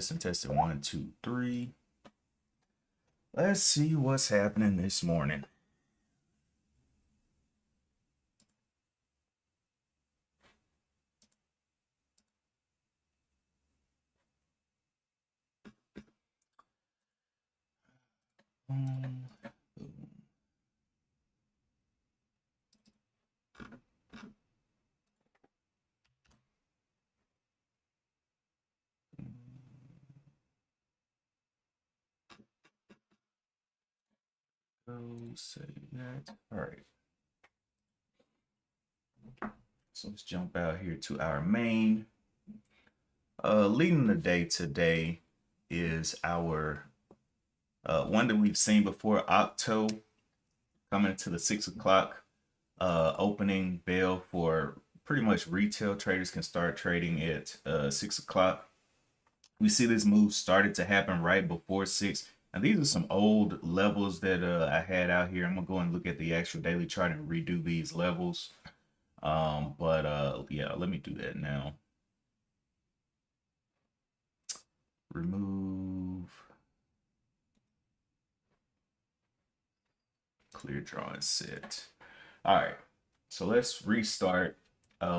Testing. 1, 2, 3. Let's see what's happening this morning. Save that. All right. So let's jump out here to our main. Leading the day today is our one that we've seen before, Octo, coming into the 6 o'clock opening bell for pretty much retail traders can start trading at 6 o'clock. We see this move started to happen right before 6. And these are some old levels that I had out here. I'm going to go and look at the actual daily chart and redo these levels. Yeah, let me do that now. Remove. Clear draw and set. All right, so let's restart.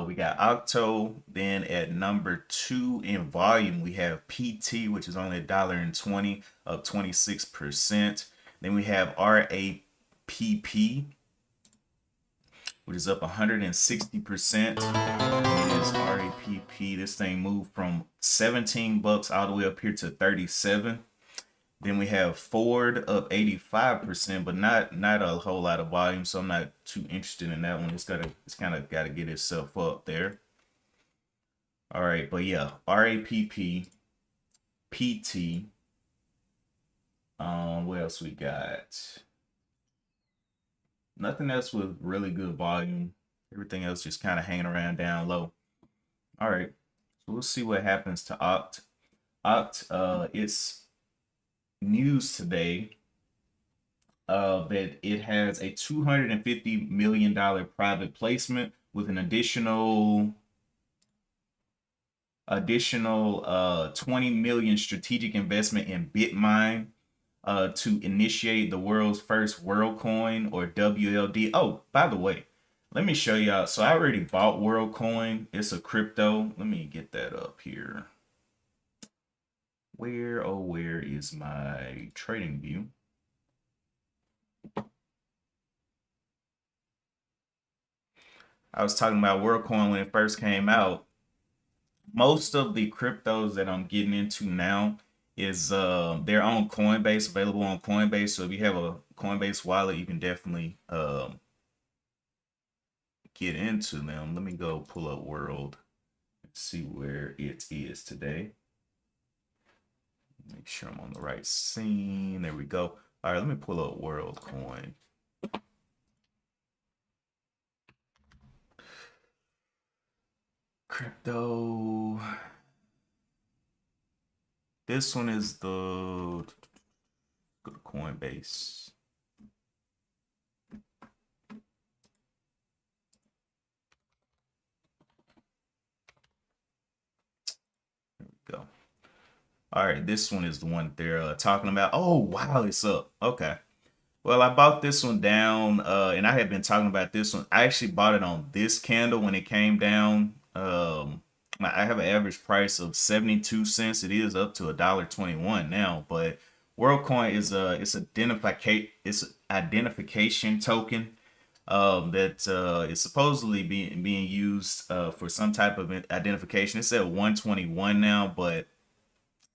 We got Octo. Then at number 2 in volume, we have PT, which is only $1.20, up 26%. Then we have RAPP, which is up 160%. It is RAPP. This thing moved from 17 bucks all the way up here to 37. Then we have Ford up 85%, but not a whole lot of volume, so I'm not too interested in that one. It's kind of got to get itself up there. All right, but yeah, RAPP, PT. What else we got? Nothing else with really good volume. Everything else just kind of hanging around down low. All right, so we'll see what happens to Oct. It's news today that it has a $250 million private placement with an additional 20 million strategic investment in Bitmine to initiate the world's first WorldCoin, or WLD. Oh, by the way, let me show y'all. So I already bought WorldCoin. It's a crypto. Let me get that up here. Where is my trading view? I was talking about WorldCoin when it first came out. Most of the cryptos that I'm getting into now is they're on Coinbase, available on Coinbase. So if you have a Coinbase wallet, you can definitely get into them. Let me go pull up World and see where it is today. Make sure I'm on the right scene. There we go. All right, let me pull up WorldCoin. Crypto. This one is the, go to Coinbase. There we go. All right, this one is the one they're talking about. Oh, wow, it's up. Okay. Well, I bought this one down, and I had been talking about this one. I actually bought it on this candle when it came down. I have an average price of 72 cents. It is up to $1.21 now, but WorldCoin is it's identification token that is supposedly being used for some type of identification. It's at 121 now, but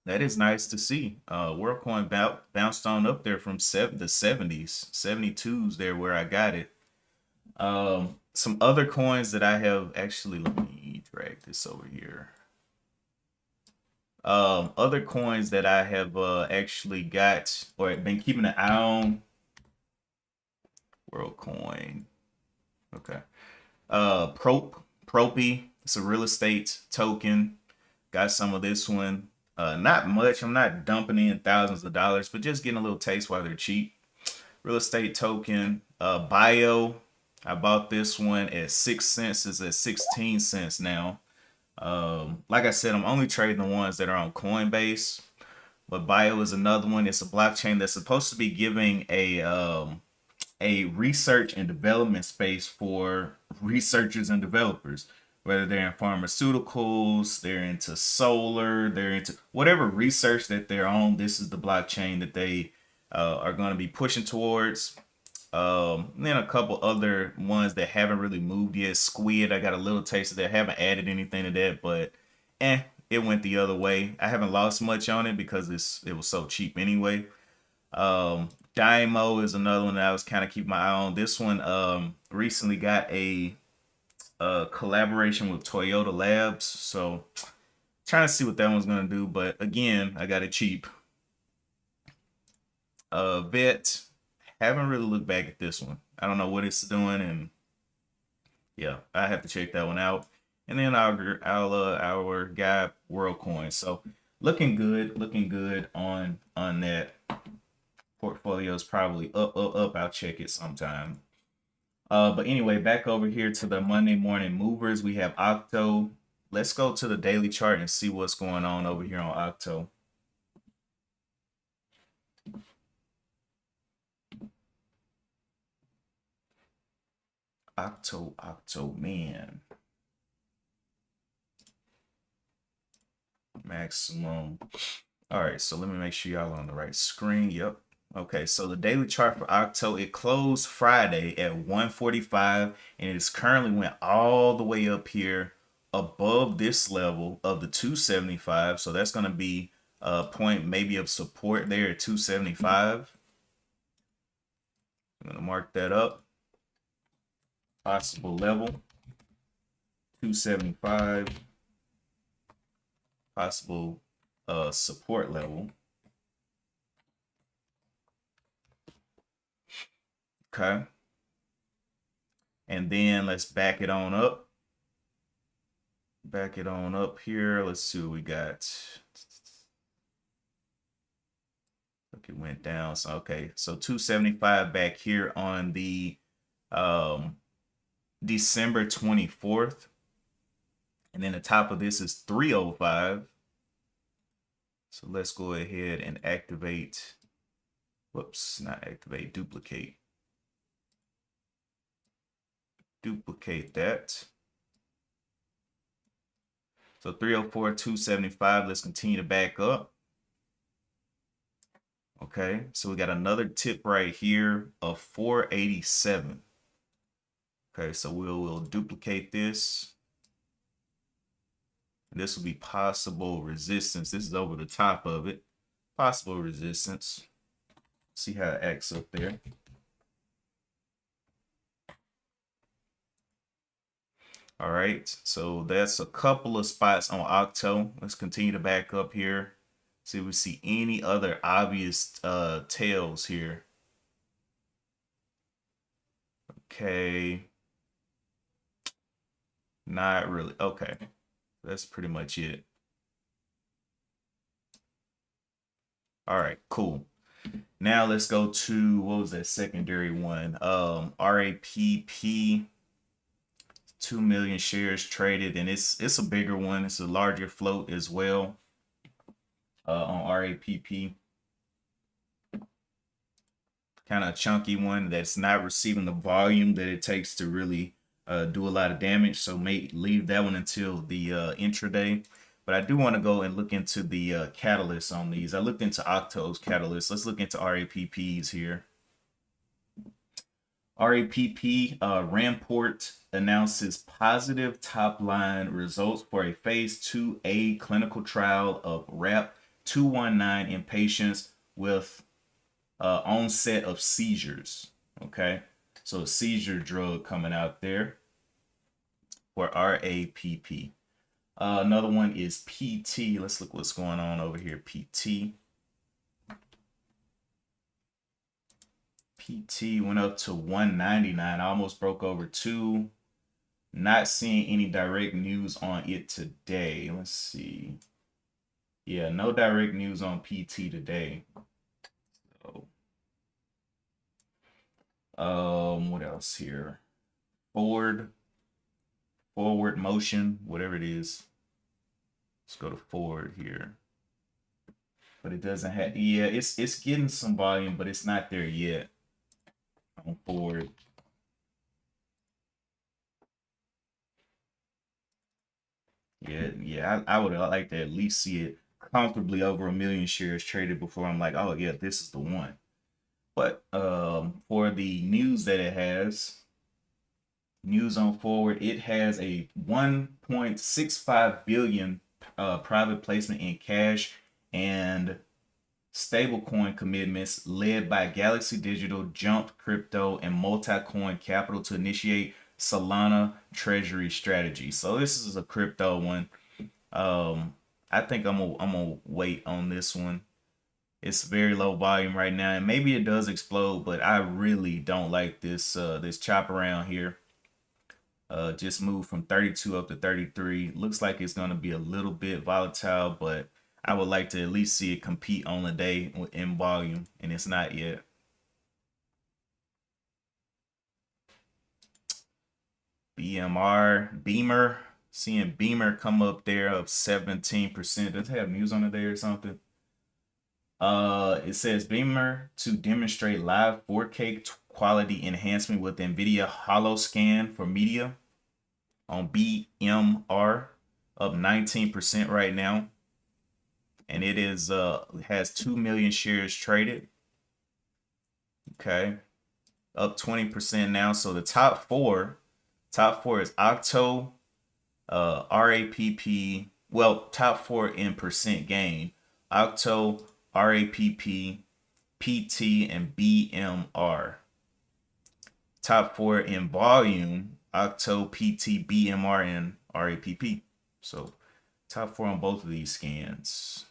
that is nice to see. WorldCoin bounced on up there from the 70s, 72s there where I got it. Some other coins that I have actually, let me drag this over here. Other coins that I have actually got or been keeping an eye on. WorldCoin. Okay. Propy. It's a real estate token. Got some of this one. Not much. I'm not dumping in thousands of dollars, but just getting a little taste while they're cheap. Real estate token. Bio. I bought this one at 6 cents. It's at 16 cents now. Like I said, I'm only trading the ones that are on Coinbase, but Bio is another one. It's a blockchain that's supposed to be giving a research and development space for researchers and developers, whether they're in pharmaceuticals, they're into solar, they're into whatever research that they're on. This is the blockchain that they are going to be pushing towards. Then a couple other ones that haven't really moved yet. Squid, I got a little taste of that. Haven't added anything to that, but it went the other way. I haven't lost much on it because it was so cheap anyway. Dymo is another one that I was kind of keeping my eye on. This one recently got a collaboration with Toyota Labs, so trying to see what that one's gonna do. But again, I got it cheap. Vet, haven't really looked back at this one. I don't know what it's doing, and yeah, I have to check that one out. And then our guy WorldCoin. So looking good on that. Portfolio is probably up. I'll check it sometime. But anyway, back over here to the Monday morning movers. We have Octo. Let's go to the daily chart and see what's going on over here on Octo. Octo, man. Maximum. All right, so let me make sure y'all on the right screen. Yep. Okay, so the daily chart for Octo, it closed Friday at 145, and it's currently went all the way up here above this level of the 275. So that's going to be a point maybe of support there at 275. I'm going to mark that up. Possible level 275. Possible support level. Okay. And then let's back it on up. Back it on up here. Let's see what we got. Look, it went down. So okay, so 275 back here on the December 24th. And then the top of this is 305. So let's go ahead and activate. Whoops, not activate, duplicate. Duplicate that. So 304, 275. Let's continue to back up. Okay, so we got another tip right here of 487. Okay, so we'll duplicate this. This will be possible resistance. This is over the top of it. Possible resistance. See how it acts up there. All right, so that's a couple of spots on Octo. Let's continue to back up here. See if we see any other obvious tails here. Okay. Not really. Okay. That's pretty much it. All right, cool. Now let's go to, what was that secondary one? RAPP. 2 million shares traded, and it's a bigger one. It's a larger float as well on RAPP. Kind of a chunky one that's not receiving the volume that it takes to really do a lot of damage. So may leave that one until the intraday. But I do want to go and look into the catalysts on these. I looked into Octo's catalysts. Let's look into RAPPs here. RAPP Ramport announces positive top-line results for a phase 2A clinical trial of RAP 219 in patients with onset of seizures. Okay, so a seizure drug coming out there for RAPP. Another one is PT. Let's look what's going on over here. PT. PT went up to 199. Almost broke over 2. Not seeing any direct news on it today. Let's see. Yeah, no direct news on PT today. So, what else here? Forward motion, whatever it is. Let's go to forward here. But it doesn't have, yeah, it's getting some volume, but it's not there yet on forward. Yeah, I would like to at least see it comfortably over 1 million shares traded before I'm like, oh yeah, this is the one. But for the news that it has, news on forward, it has a 1.65 billion private placement in cash and stablecoin commitments led by Galaxy Digital, Jump Crypto, and Multicoin Capital to initiate Solana Treasury strategy. So this is a crypto one. I think I'm gonna wait on this one. It's very low volume right now, and maybe it does explode, but I really don't like this this chop around here. Just moved from 32 up to 33. Looks like it's gonna be a little bit volatile, but I would like to at least see it compete on the day in volume, and it's not yet. Beamer, seeing Beamer come up there of 17%. Does it have news on it there or something? It says Beamer to demonstrate live 4K quality enhancement with NVIDIA HoloScan for media on BMR, up 19% right now. And it is has 2 million shares traded. Okay. Up 20% now. So the top four is Octo, RAPP. Well, top four in percent gain. Octo, RAPP, PT, and BMR. Top four in volume, Octo, PT, BMR, and RAPP. So top four on both of these scans.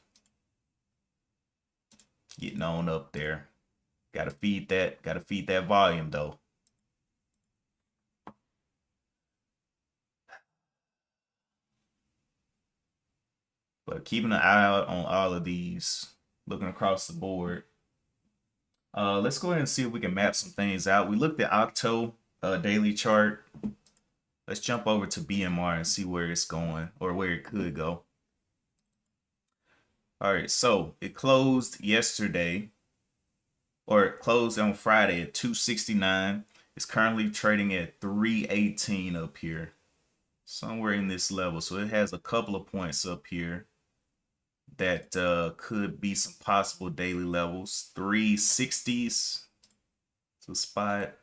Getting on up there. Gotta feed that volume though. But keeping an eye out on all of these, looking across the board. Let's go ahead and see if we can map some things out. We looked at Octo daily chart. Let's jump over to BMR and see where it's going or where it could go. All right, so it closed yesterday, or it closed on Friday at 269. It's currently trading at 318 up here, somewhere in this level. So it has a couple of points up here that could be some possible daily levels. 360s. It's a spot.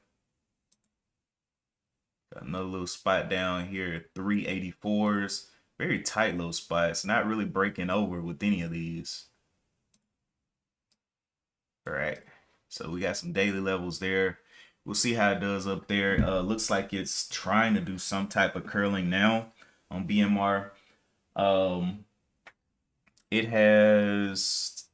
Got another little spot down here, 384s. Very tight little spots. Not really breaking over with any of these. All right. So we got some daily levels there. We'll see how it does up there. Looks like it's trying to do some type of curling now on BMR. It has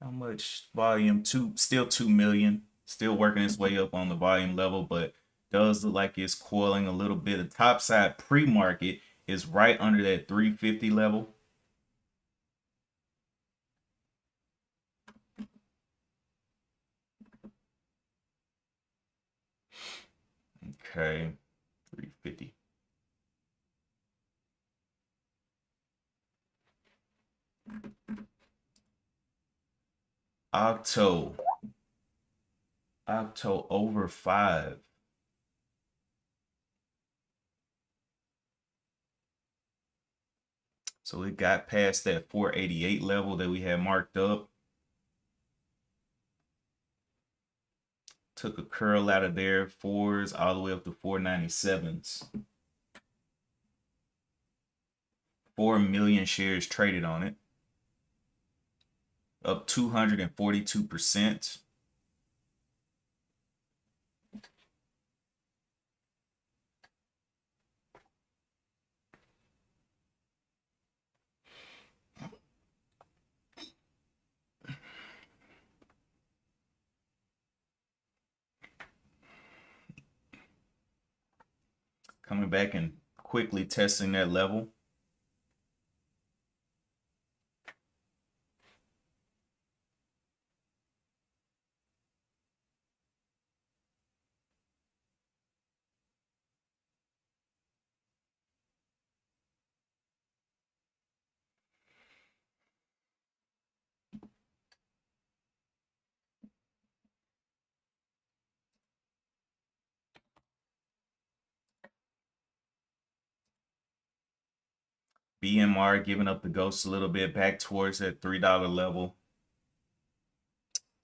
how much volume? Still 2 million. Still working its way up on the volume level, but does look like it's coiling a little bit. The top side pre-market is right under that 350 level. Okay, 350. Octo over 5. So it got past that 488 level that we had marked up. Took a curl out of there, 4s all the way up to 497s. 4 million shares traded on it. Up 242%. Coming back and quickly testing that level. BMR giving up the ghost a little bit, back towards that $3 level.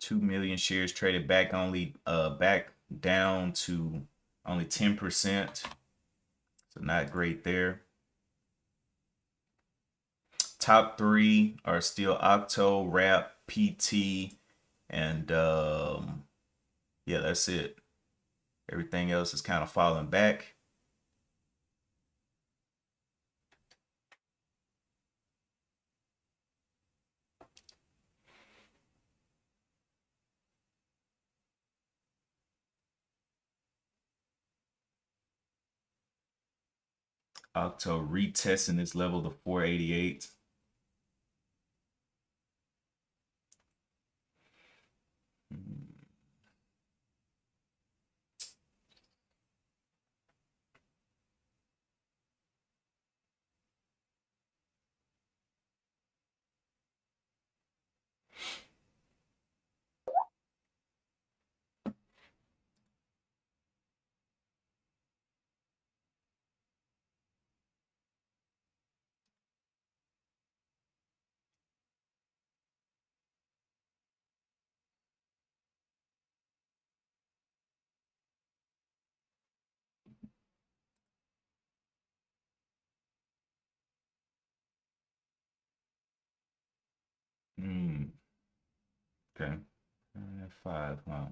2 million shares traded back, only back down to only 10%. So not great there. Top three are still Octo, Wrap, PT, and yeah, that's it. Everything else is kind of falling back. Octo retesting this level to 488. Okay. 5, huh?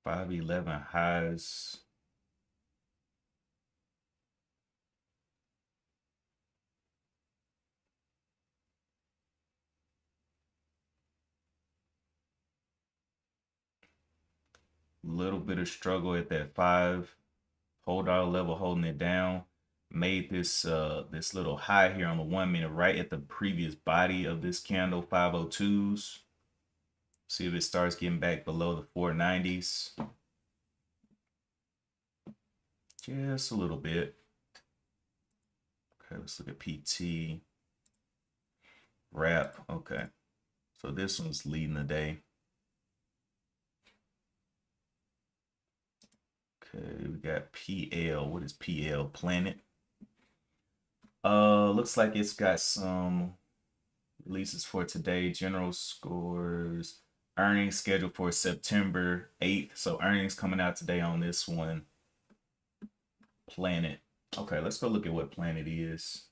511 highs. Little bit of struggle at that $5 level, holding it down. Made this this little high here on the 1 minute, right at the previous body of this candle, 502s. See if it starts getting back below the 490s. Just a little bit. Okay, let's look at PT. Wrap. Okay. So this one's leading the day. Okay, we got PL. What is PL? Planet. Looks like it's got some releases for today. General scores. Earnings scheduled for September 8th. So earnings coming out today on this one. Planet. Okay, let's go look at what Planet is.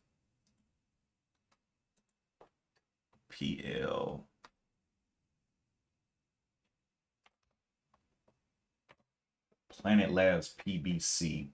PL. Planet Labs PBC.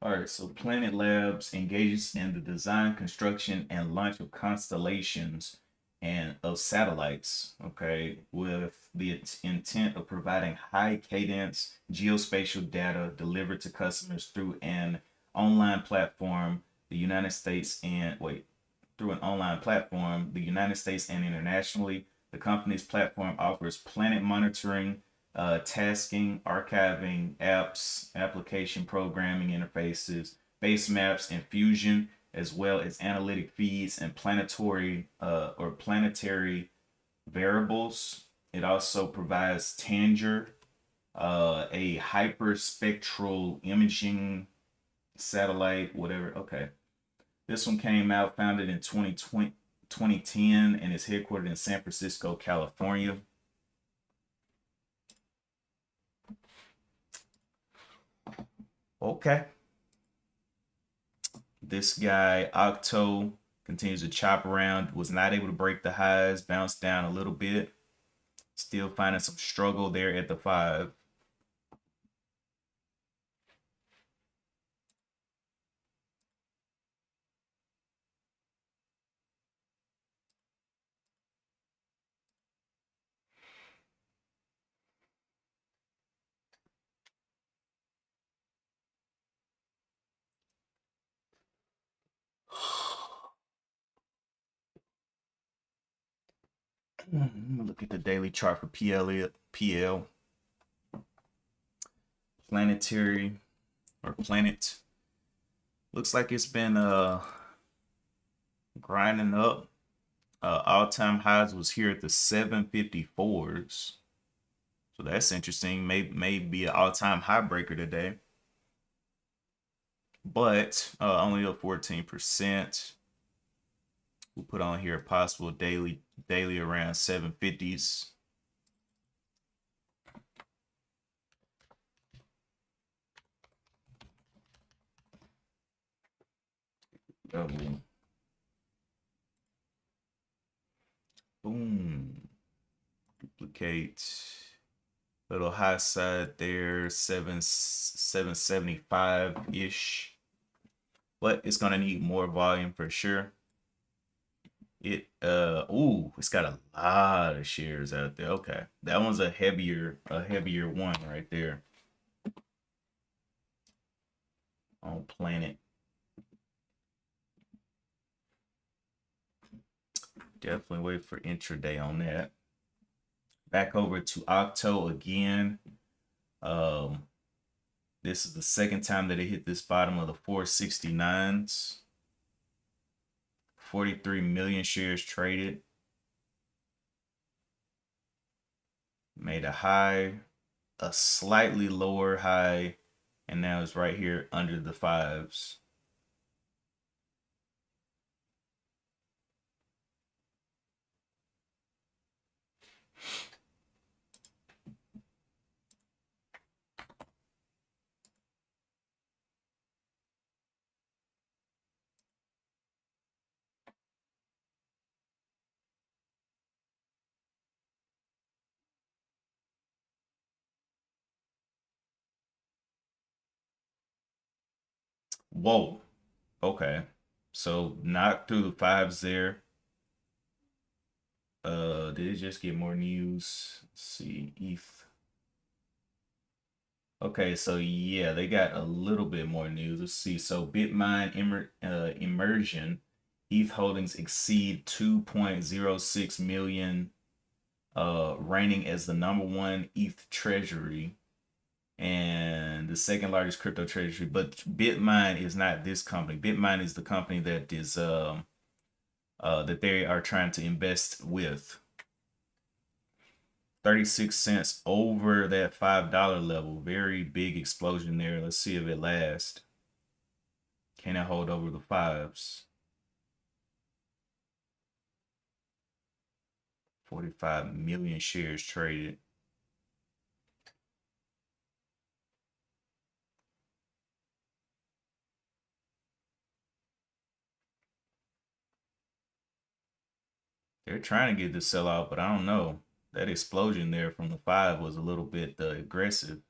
All right, so Planet Labs engages in the design, construction, and launch of constellations and of satellites, okay, with the intent of providing high cadence geospatial data delivered to customers through an online platform, the United States and through an online platform, the United States and internationally. The company's platform offers planet monitoring, tasking, archiving, apps, application programming interfaces, base maps, and fusion, as well as analytic feeds and planetary variables. It also provides Tanger, a hyperspectral imaging satellite, whatever. Okay. This one came out, founded in 2010, and is headquartered in San Francisco, California. Okay. This guy, Octo, continues to chop around, was not able to break the highs, bounced down a little bit. Still finding some struggle there at the 5. Look at the daily chart for PL. Planetary or Planet. Looks like it's been grinding up. All-time highs was here at the 754s. So that's interesting. May be an all-time high breaker today. But only up 14%. We'll put on here possible daily around 750s. Double. Boom. Duplicate. Little high side there, 775-ish. But it's gonna need more volume for sure. It's got a lot of shares out there. Okay. That one's a heavier one right there. On Planet. Definitely wait for intraday on that. Back over to Octo again. This is the second time that it hit this bottom of the 469s. 43 million shares traded. Made a high, a slightly lower high, and now it's right here under the fives. Whoa. Okay. So knocked through the fives there. Did it just get more news? Let's see, ETH. Okay, so yeah, they got a little bit more news. Let's see. So Bitmine immersion, ETH holdings exceed 2.06 million, reigning as the #1 ETH treasury and the second largest crypto treasury. But Bitmine is not this company. Bitmine is the company that is that they are trying to invest with. 36 cents over that $5 level. Very big explosion there. Let's see if it lasts. Can it hold over the fives? 45 million shares traded. They're trying to get the sell out, but I don't know. That explosion there from the five was a little bit aggressive.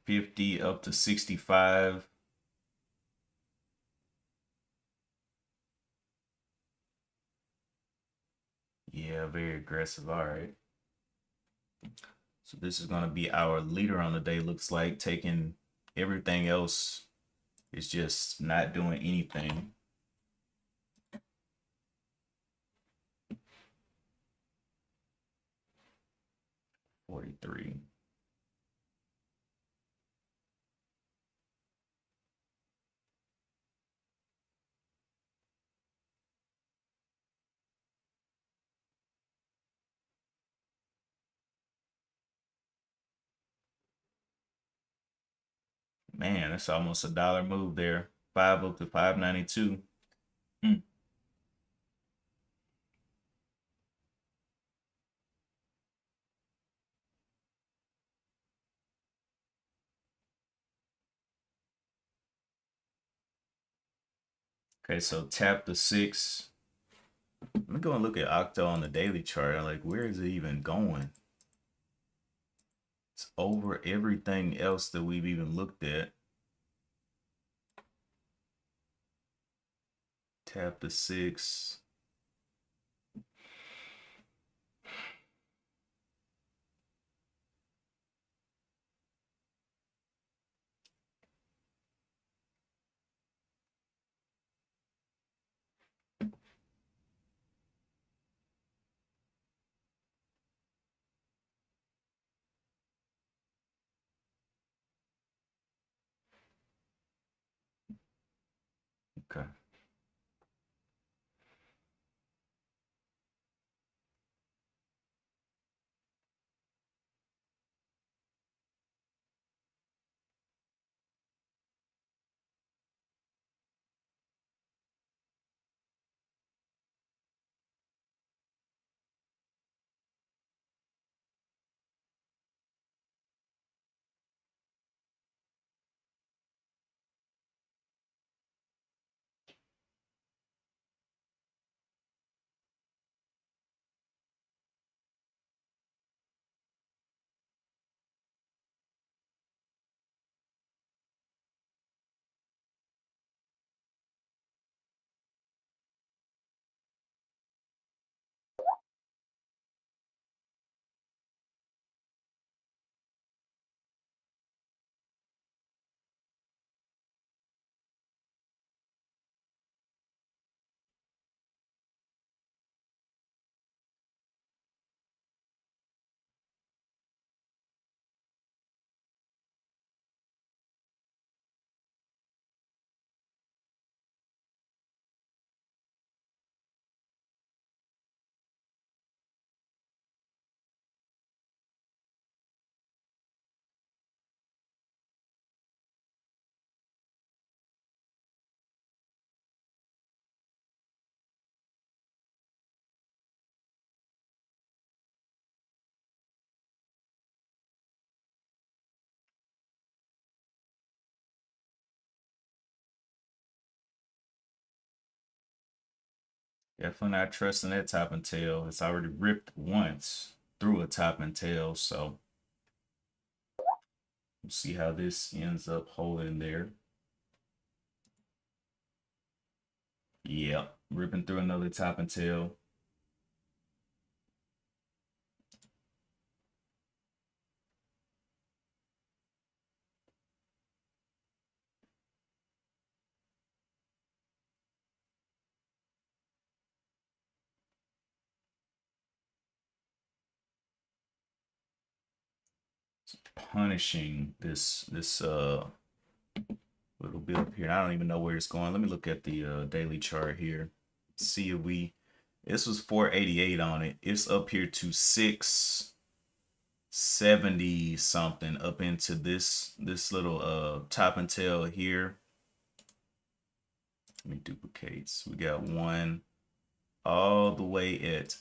$50 up to 65. Yeah, very aggressive. All right. So this is going to be our leader on the day. Looks like taking everything else is just not doing anything. $43. Man, that's almost a dollar move there. 5 up to 592. Hmm. Okay, so tap the 6. Let me go and look at Octo on the daily chart. I'm like, where is it even going? It's over everything else that we've even looked at. Tap the 6. Definitely not trusting that top and tail. It's already ripped once through a top and tail, so we'll see how this ends up holding there. Yeah, ripping through another top and tail. Punishing this little bit up here. I don't even know where it's going. Let me look at the daily chart here. See if we, this was 488 on it. It's up here to 670 something up into this little top and tail here. Let me duplicate. So we got one all the way at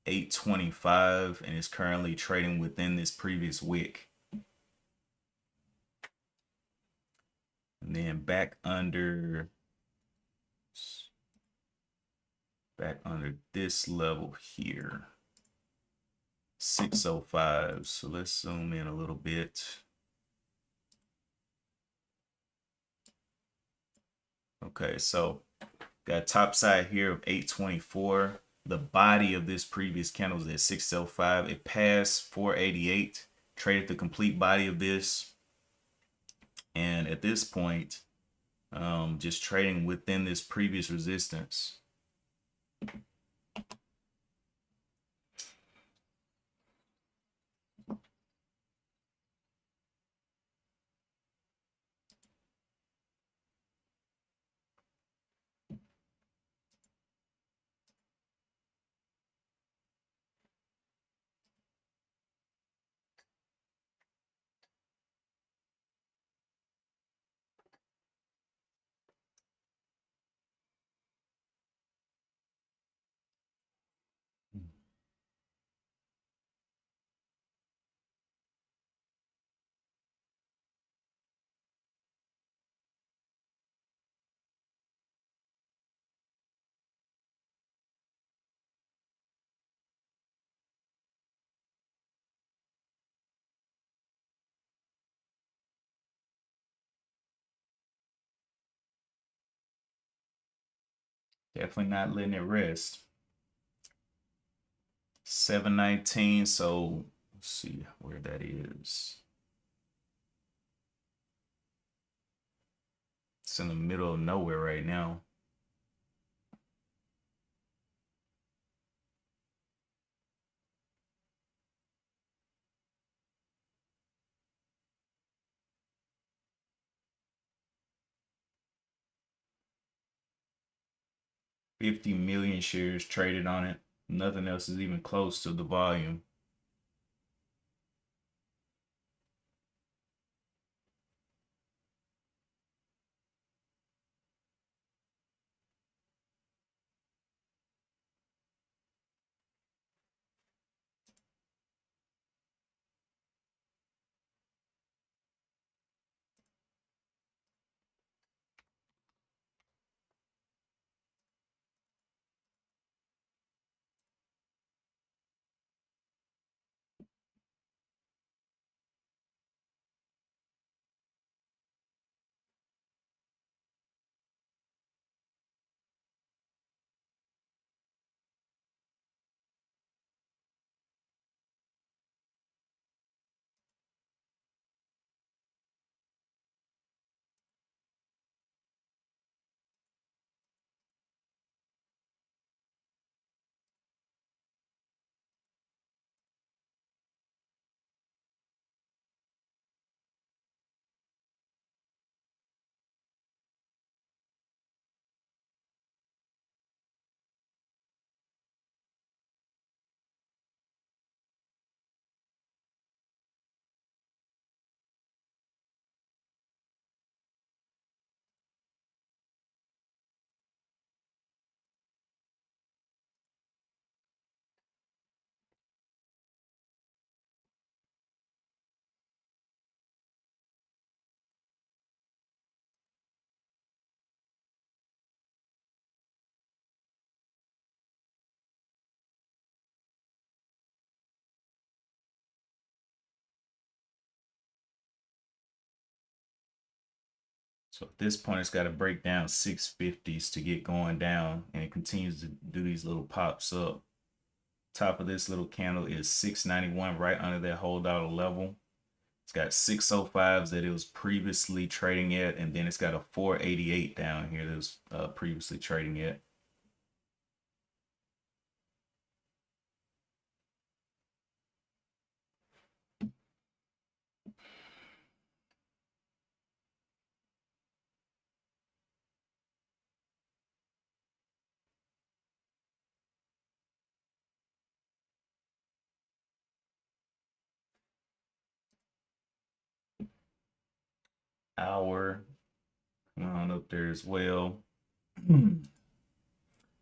825 and it's currently trading within this previous wick. And then back under this level here, 605. So let's zoom in a little bit. Okay, so got top side here of 824. The body of this previous candle was at 605. It passed 488, traded the complete body of this. And at this point, just trading within this previous resistance. Definitely not letting it rest. 719. So let's see where that is. It's in the middle of nowhere right now. $50 million shares traded on it. Nothing else is even close to the volume. So at this point, it's got to break down 650s to get going down, and it continues to do these little pops up. Top of this little candle is 691, right under that whole dollar level. It's got 605s that it was previously trading at, and then it's got a 488 down here that it was previously trading at. Hour, come on up there as well. Don't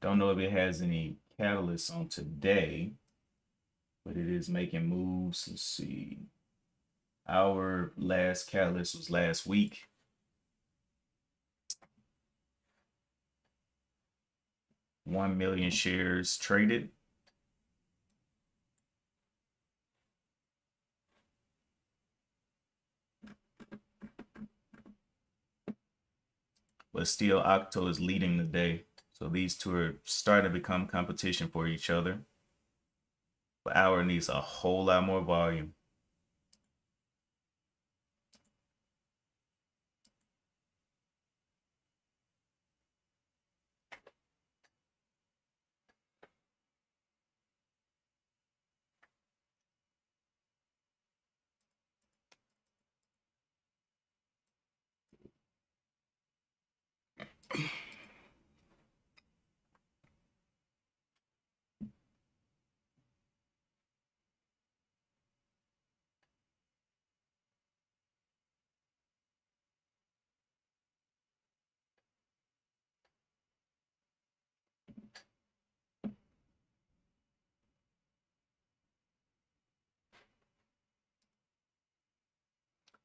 know if it has any catalysts on today, but it is making moves. Let's see. Our last catalyst was last week. $1 million shares traded. But still, Octo is leading the day. So these two are starting to become competition for each other. But Hour needs a whole lot more volume.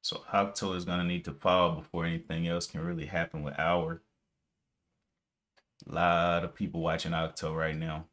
So Octo is going to need to fall before anything else can really happen with Hour. A lot of people watching Octo right now.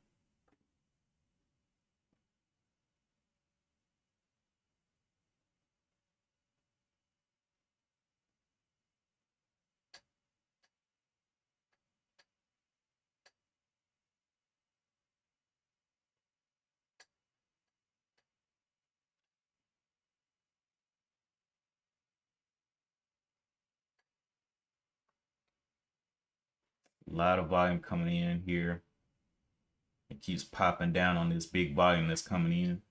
A lot of volume coming in here. It keeps popping down on this big volume that's coming in.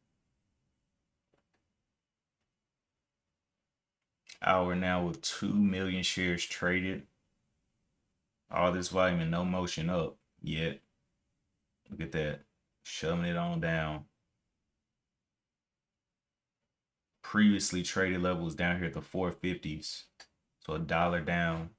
Hour now with 2 million shares traded. All this volume and no motion up yet. Look at that. Shoving it on down. Previously traded level was down here at the 450s. So $1 down.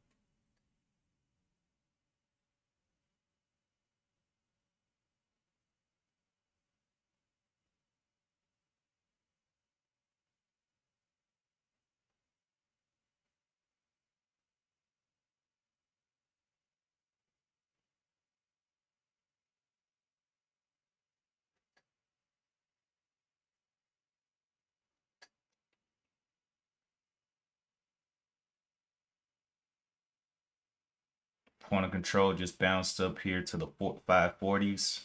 Point of control just bounced up here to the 540s.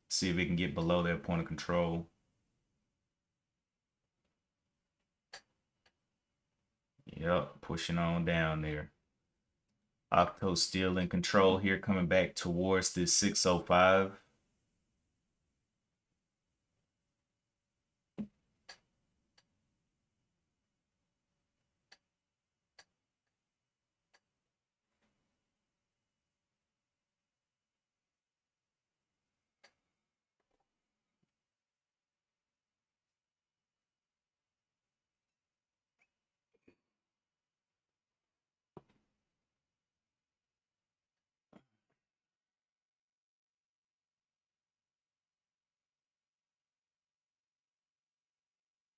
See if it can get below that point of control. Yep, pushing on down there. Octo still in control here, coming back towards this 605.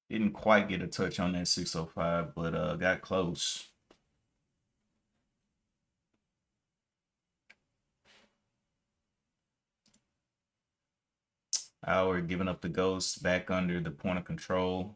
Didn't quite get a touch on that 605, but got close. Hour giving up the ghost back under the point of control.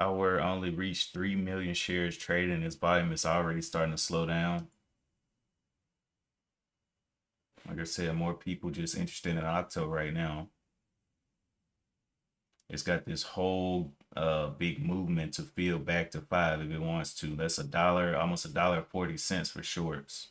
Our only reached 3 million shares traded, and its volume is already starting to slow down. Like I said, more people just interested in Octo right now. It's got this whole big movement to fill back to 5 if it wants to. That's a dollar, almost $1.40 for shorts.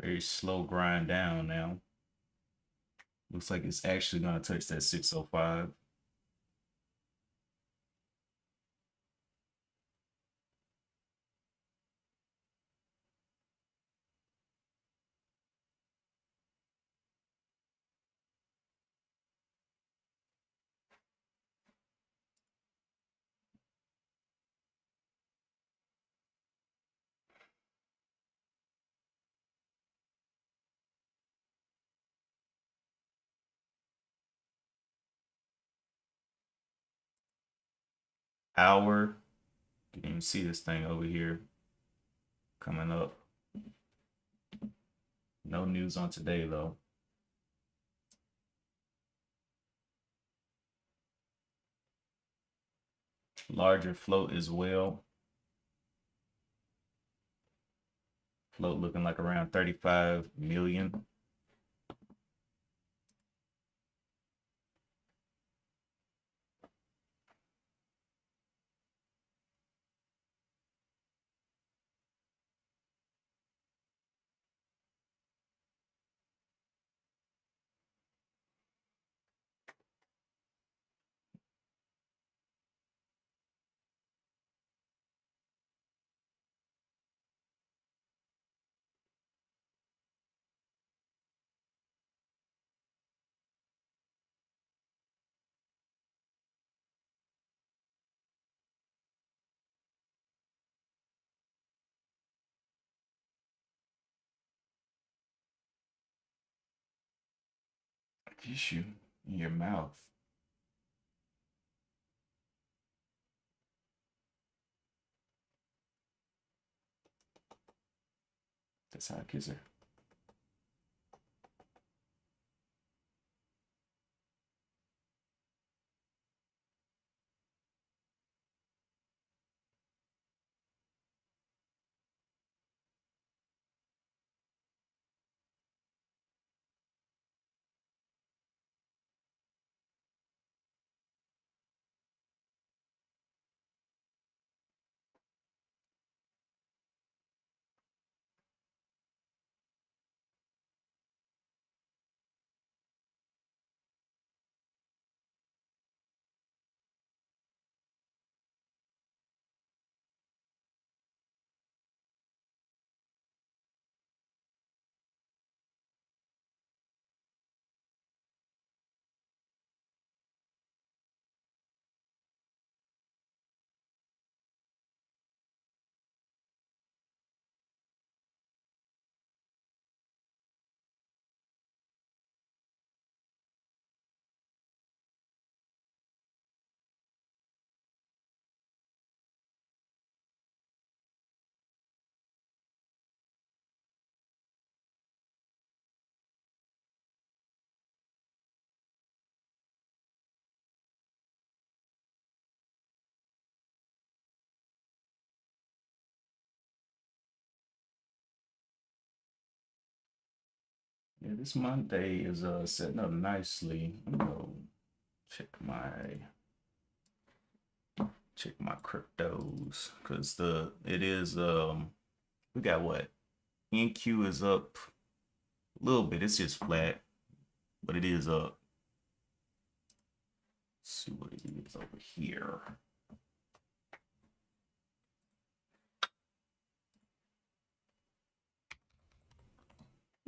Very slow grind down now. Looks like it's actually going to touch that 605. Hour. You can even see this thing over here coming up. No news on today though. Larger float as well. Float looking like around 35 million. Issue in your mouth. That's how I kiss her. Yeah, this Monday is setting up nicely. I'm gonna go check my cryptos because we got what NQ is up a little bit. It's just flat, but it is up. Let's see what it is over here.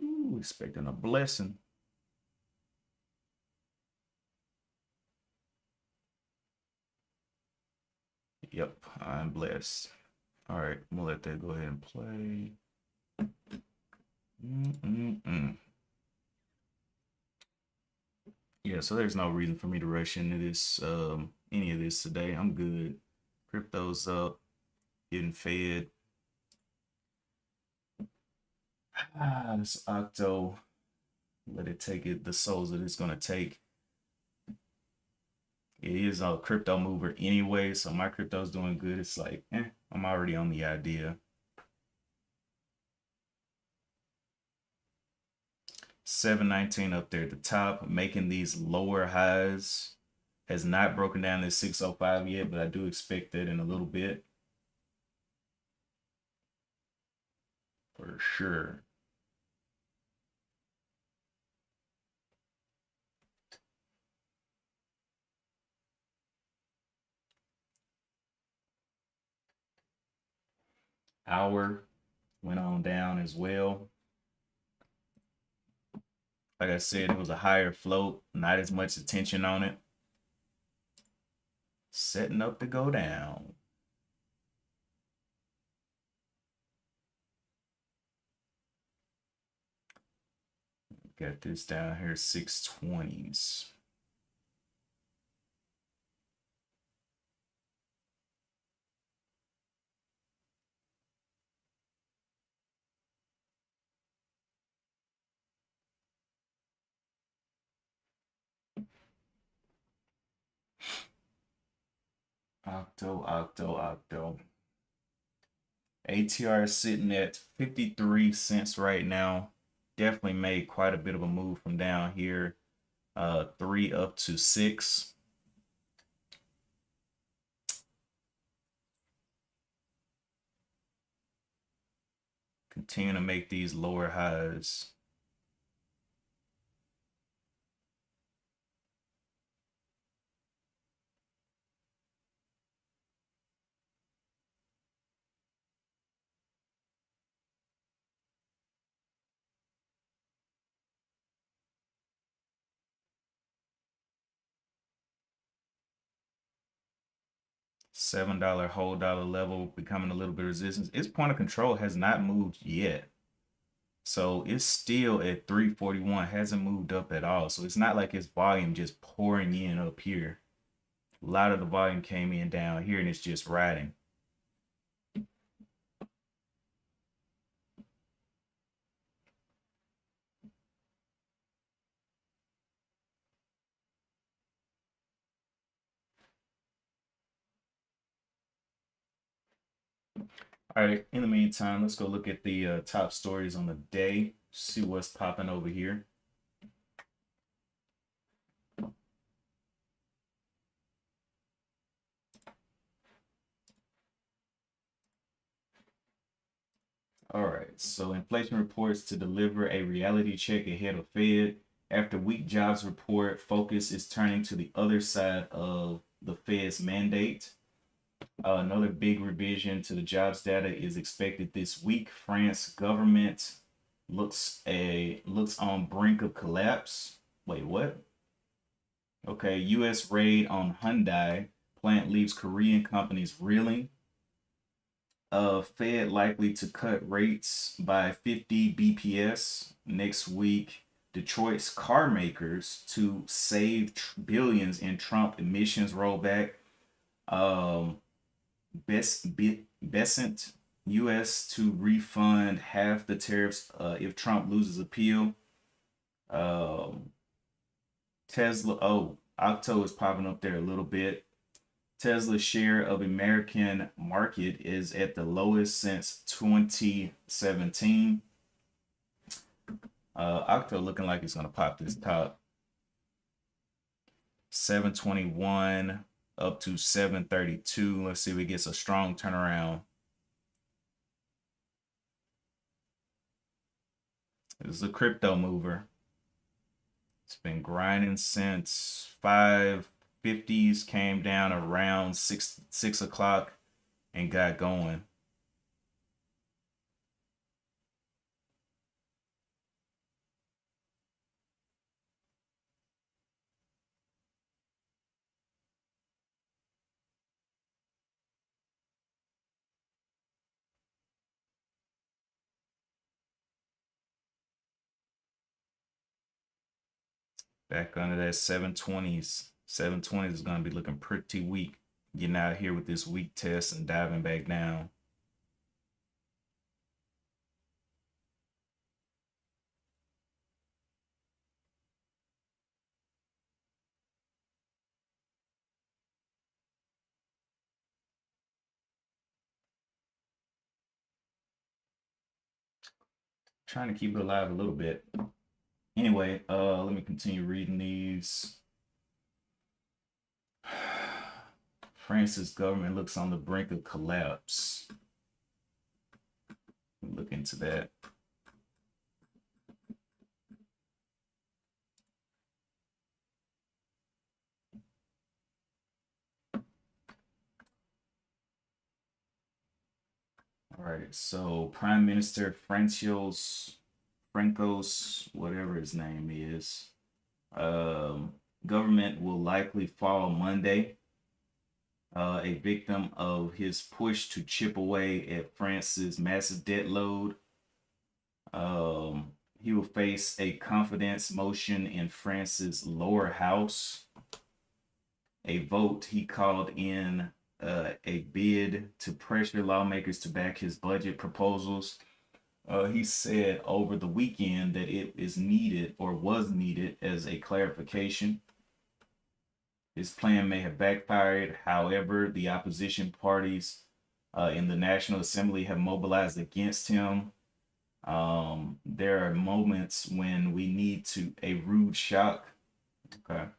Ooh, expecting a blessing. Yep, I'm blessed. All right, I'm gonna let that go ahead and play. Yeah, so there's no reason for me to rush into this, any of this today. I'm good. Crypto's up, getting fed. This Octo, let it take it the souls that it's gonna take. It is a crypto mover anyway, so my crypto's doing good. It's like, I'm already on the idea. 719 up there at the top, making these lower highs. Has not broken down this 605 yet, but I do expect that in a little bit. For sure. Hour went on down as well. Like I said, it was a higher float, not as much attention on it. Setting up to go down. Got this down here, 620s. Octo. ATR is sitting at 53 cents right now. Definitely made quite a bit of a move from down here. 3 up to 6. Continue to make these lower highs. $7 whole dollar level becoming a little bit of resistance. Its point of control has not moved yet. So it's still at 341, hasn't moved up at all. So it's not like its volume just pouring in up here. A lot of the volume came in down here and it's just riding. All right, in the meantime, let's go look at the top stories on the day, see what's popping over here. All right, so inflation reports to deliver a reality check ahead of Fed. After weak jobs report, focus is turning to the other side of the Fed's mandate. Another big revision to the jobs data is expected this week. France government looks on brink of collapse. Wait, what? Okay, U.S. raid on Hyundai plant leaves Korean companies reeling. Fed likely to cut rates by 50 BPS next week. Detroit's car makers to save billions in Trump emissions rollback. Besant U.S. to refund half the tariffs if Trump loses appeal. Tesla. Oh, Octo is popping up there a little bit. Tesla's share of American market is at the lowest since 2017. Octo looking like it's gonna pop this top. 721 up to 732. Let's see if it gets a strong turnaround. This is a crypto mover. It's been grinding since 550s, came down around 6 o'clock and got going. Back under that 720s. 720s is going to be looking pretty weak. Getting out of here with this weak test and diving back down. Trying to keep it alive a little bit. Anyway, let me continue reading these. France's government looks on the brink of collapse. Look into that. All right, so Prime Minister Francos, whatever his name is, government will likely fall Monday. A victim of his push to chip away at France's massive debt load. He will face a confidence motion in France's lower house. A vote he called in a bid to pressure lawmakers to back his budget proposals. He said over the weekend that it is needed or was needed as a clarification. His plan may have backfired. However, the opposition parties in the National Assembly have mobilized against him. There are moments when we need a rude shock. Okay.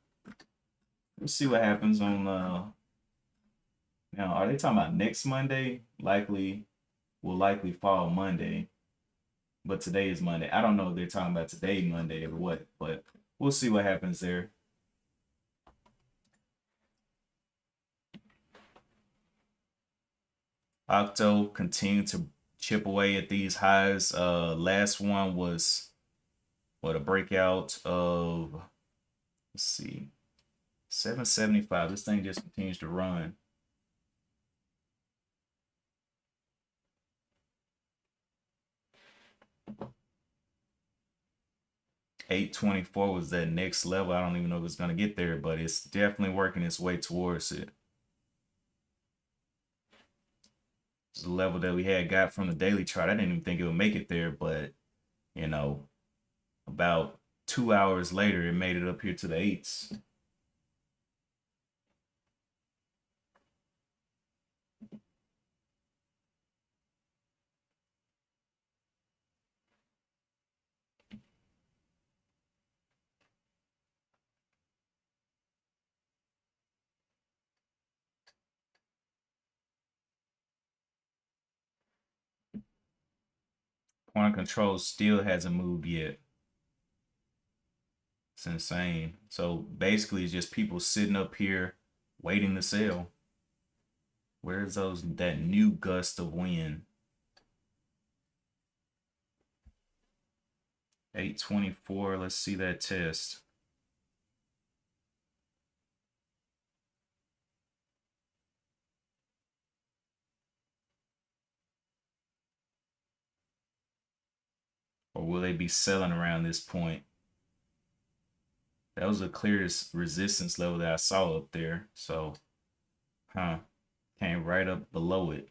Let's see what happens on now, are they talking about next Monday? Will likely fall Monday. But today is Monday. I don't know if they're talking about today, Monday, or what, but we'll see what happens there. Octo continued to chip away at these highs. Last one was a breakout of, let's see, 775. This thing just continues to run. $824 was that next level. I don't even know if it's gonna get there, but it's definitely working its way towards it. It's the level that we had got from the daily chart. I didn't even think it would make it there, but you know, about 2 hours later, it made it up here to the 8s. Point of control still hasn't moved yet. It's insane. So basically, it's just people sitting up here waiting to sell. Where's that new gust of wind? 824. Let's see that test. Or will they be selling around this point? That was the clearest resistance level that I saw up there. So, came right up below it.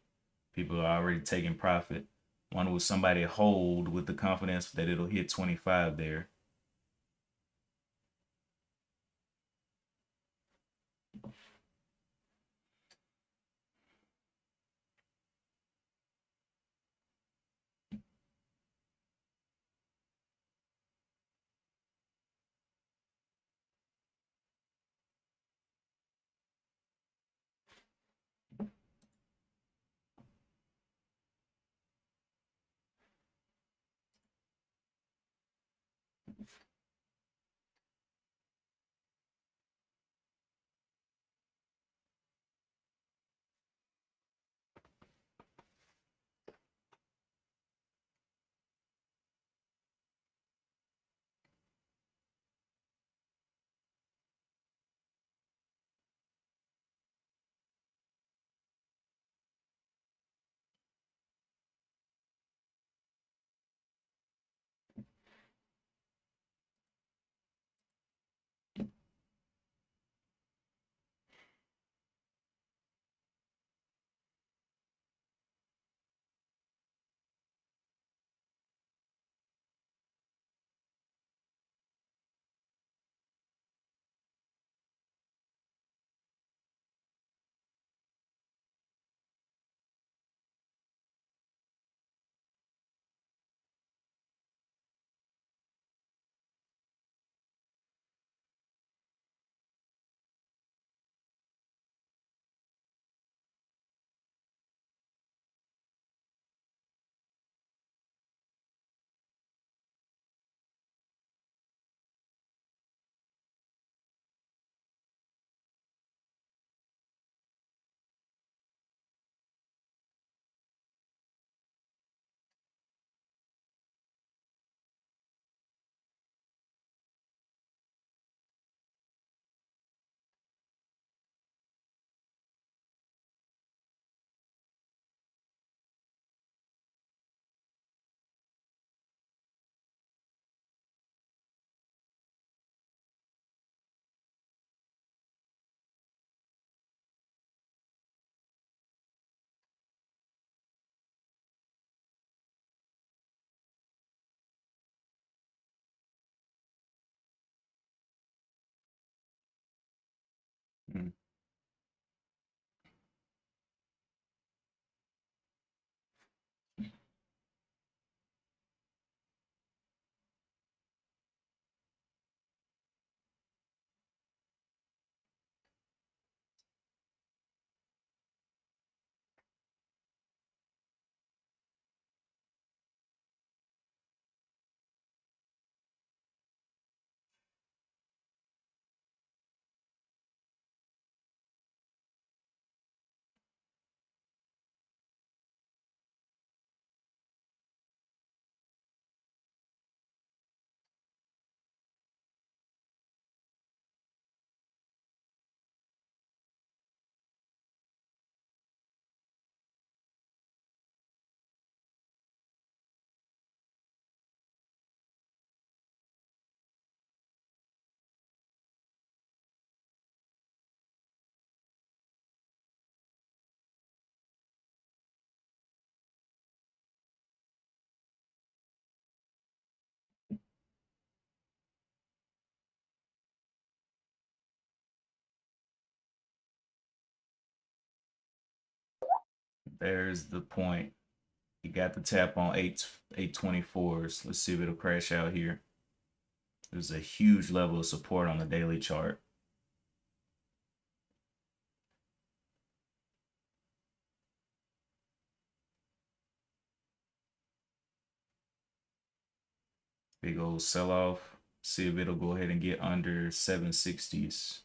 People are already taking profit. Wonder will somebody hold with the confidence that it'll hit 25 there. there's the point. You got the tap on 824s. Let's see if it'll crash out here. There's a huge level of support on the daily chart. Big old sell off. See if it'll go ahead and get under 760s.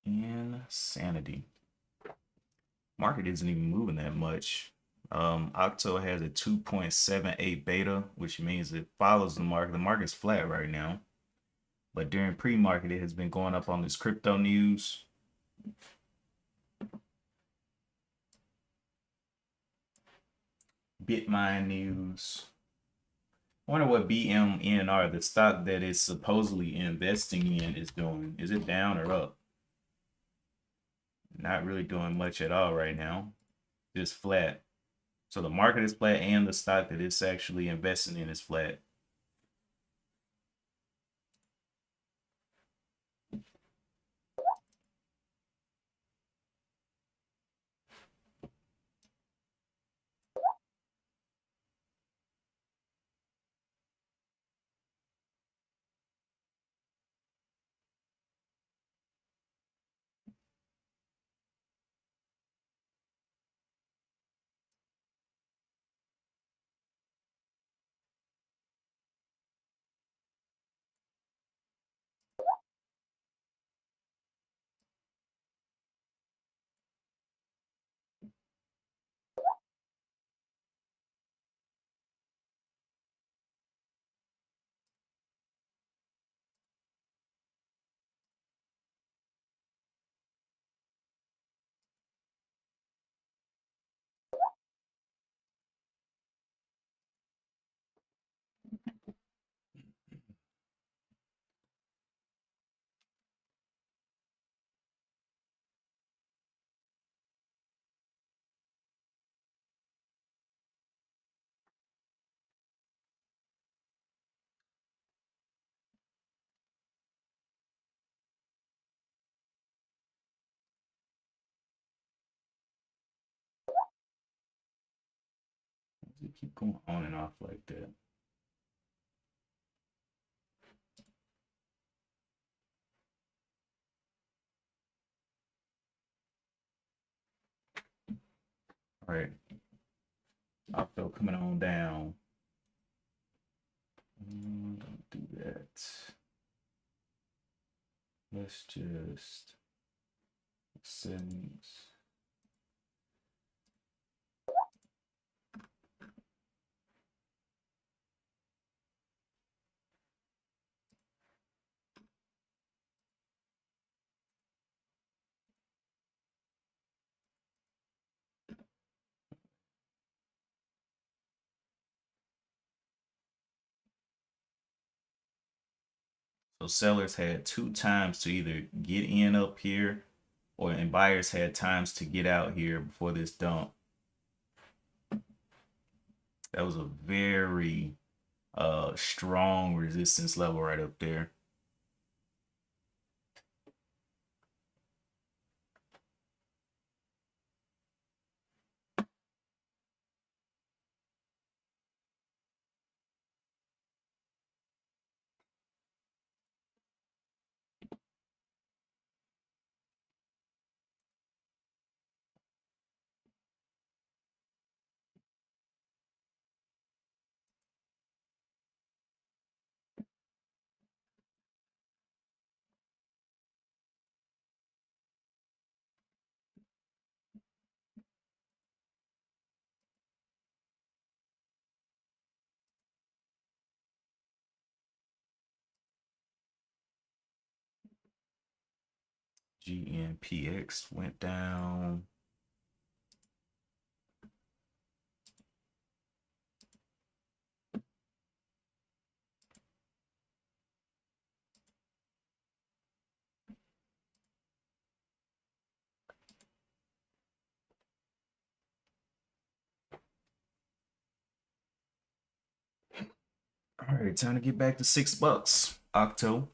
Insanity. Market isn't even moving that much. Octo has a 2.78 beta, which means it follows the market. The market's flat right now, but during pre-market, it has been going up on this crypto news. Bitmine news. I wonder what BMNR, the stock that is supposedly investing in, is doing. Is it down or up? Not really doing much at all right now. Just flat. So the market is flat and the stock that it's actually investing in is flat. Why does it keep going on and off like that? All right. Octo coming on down. Don't do that. Let's just settings. So sellers had 2 times to either get in up here, and buyers had times to get out here before this dump. That was a very strong resistance level right up there. GNPX went down. All right, time to get back to $6. Octo.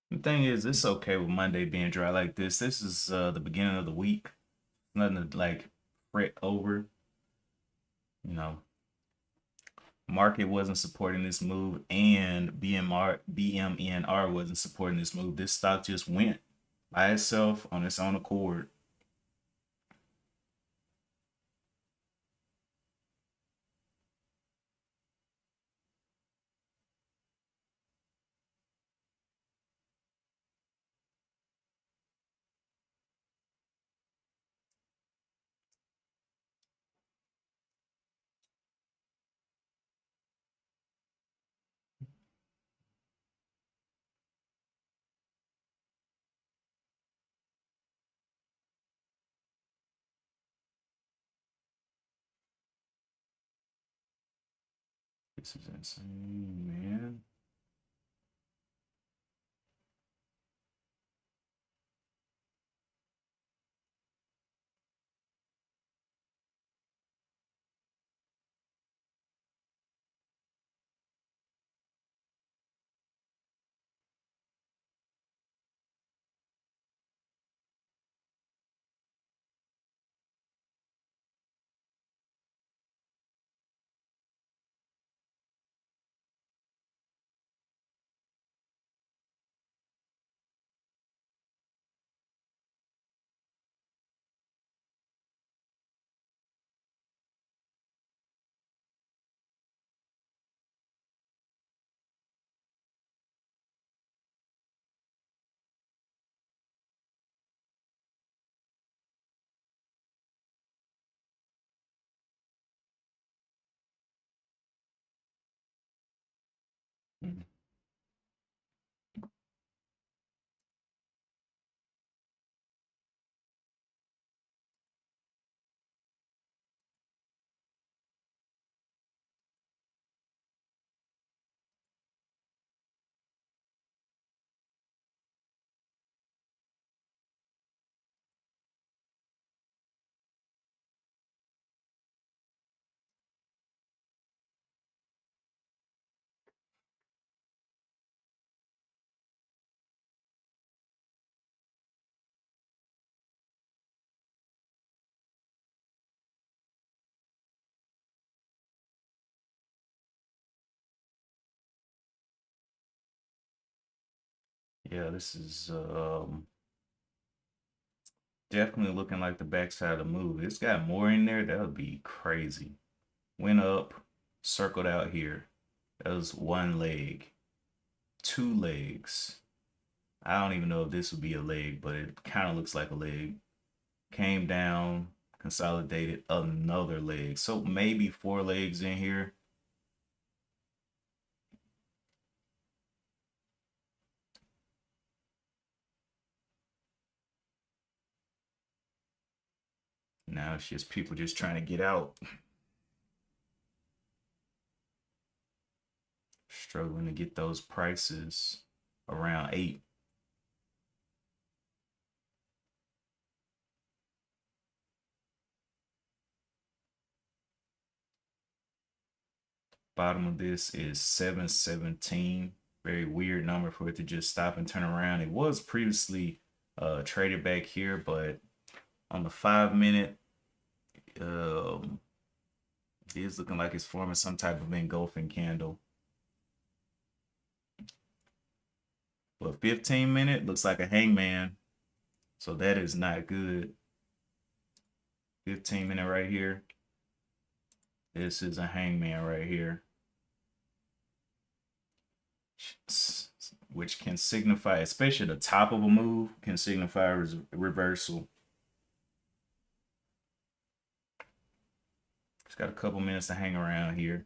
The thing is, it's okay with Monday being dry like this. This is the beginning of the week. Nothing to like fret over. You know, market wasn't supporting this move, and BMNR wasn't supporting this move. This stock just went by itself on its own accord. This is insane, man. Yeah, this is definitely looking like the backside of the move. It's got more in there. That would be crazy. Went up, circled out here. That was one leg, two legs. I don't even know if this would be a leg, but it kind of looks like a leg. Came down, consolidated another leg. So maybe four legs in here. Now it's just people just trying to get out. Struggling to get those prices around 8. Bottom of this is 717. Very weird number for it to just stop and turn around. It was previously traded back here, but on the 5-minute, it is looking like it's forming some type of engulfing candle. But 15-minute looks like a hangman, so that is not good. 15-minute right here. This is a hangman right here, which can signify, especially the top of a move, can signify a reversal. Just got a couple minutes to hang around here.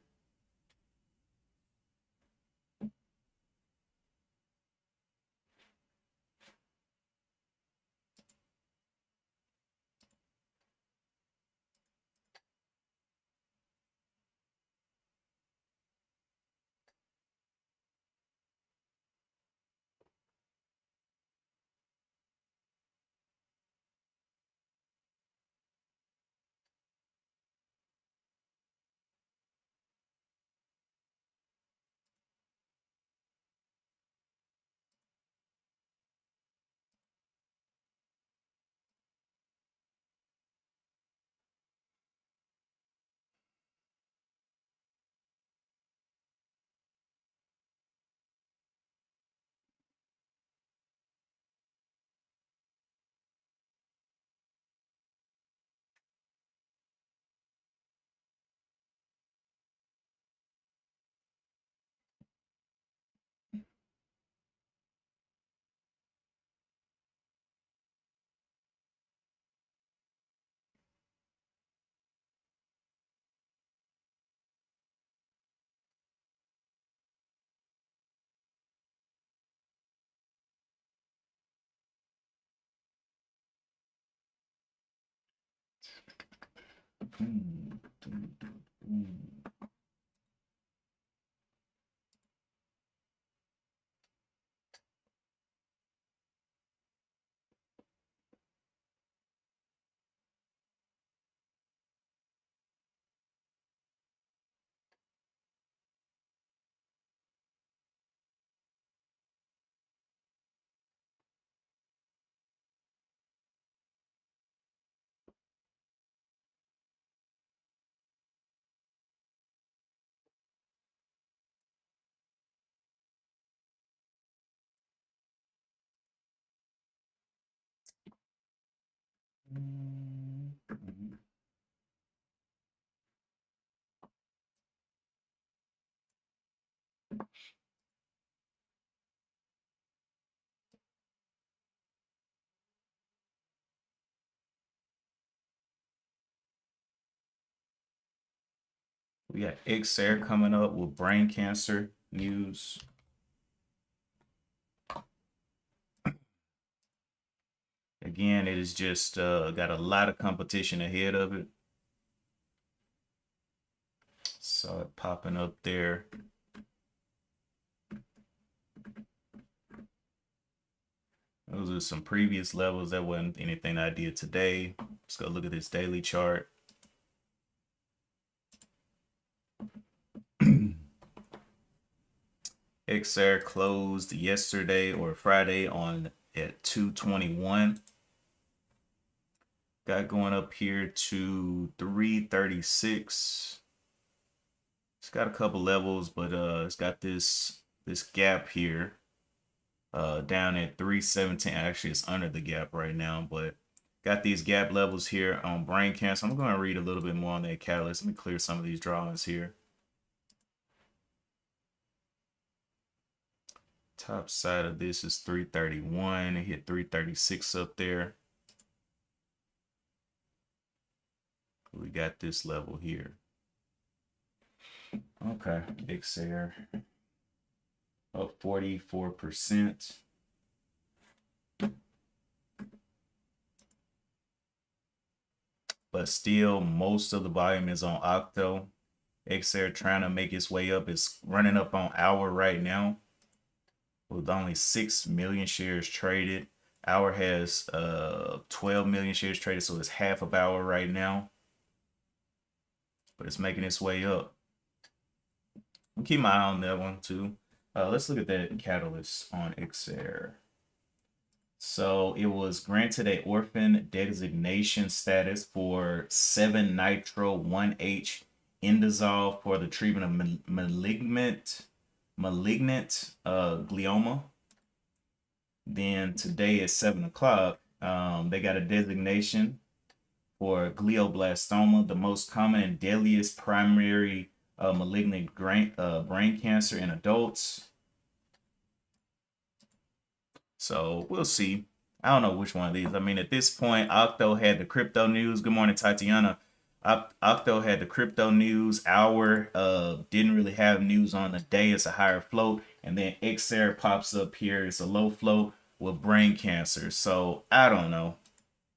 We got XR coming up with brain cancer news. Again, it is just got a lot of competition ahead of it. Saw it popping up there. Those are some previous levels. That wasn't anything I did today. Let's go look at this daily chart. XR closed yesterday or Friday on at 221. Got going up here to 336. It's got a couple levels, but it's got this gap here down at 317. Actually, it's under the gap right now, but got these gap levels here on brain cancer. I'm going to read a little bit more on that catalyst. Let me clear some of these drawings here. Top side of this is 331. It hit 336 up there. We got this level here. Okay, XR up 44%. But still, most of the volume is on Octo. XR trying to make its way up. It's running up on Hour right now with only 6 million shares traded. Hour has 12 million shares traded, so it's half of Hour right now. But it's making its way up. keep my eye on that one too. Let's look at that catalyst on XR. So it was granted a orphan designation status for 7-nitro-1H indazole for the treatment of malignant glioma. Then today at 7 o'clock, they got a designation for glioblastoma, the most common and deadliest primary malignant brain cancer in adults. So we'll see. I don't know which one of these. I mean, at this point, Octo had the crypto news. Good morning, Tatiana. Octo had the crypto news hour. Didn't really have news on the day. It's a higher float, and then XR pops up here. It's a low float with brain cancer. So I don't know.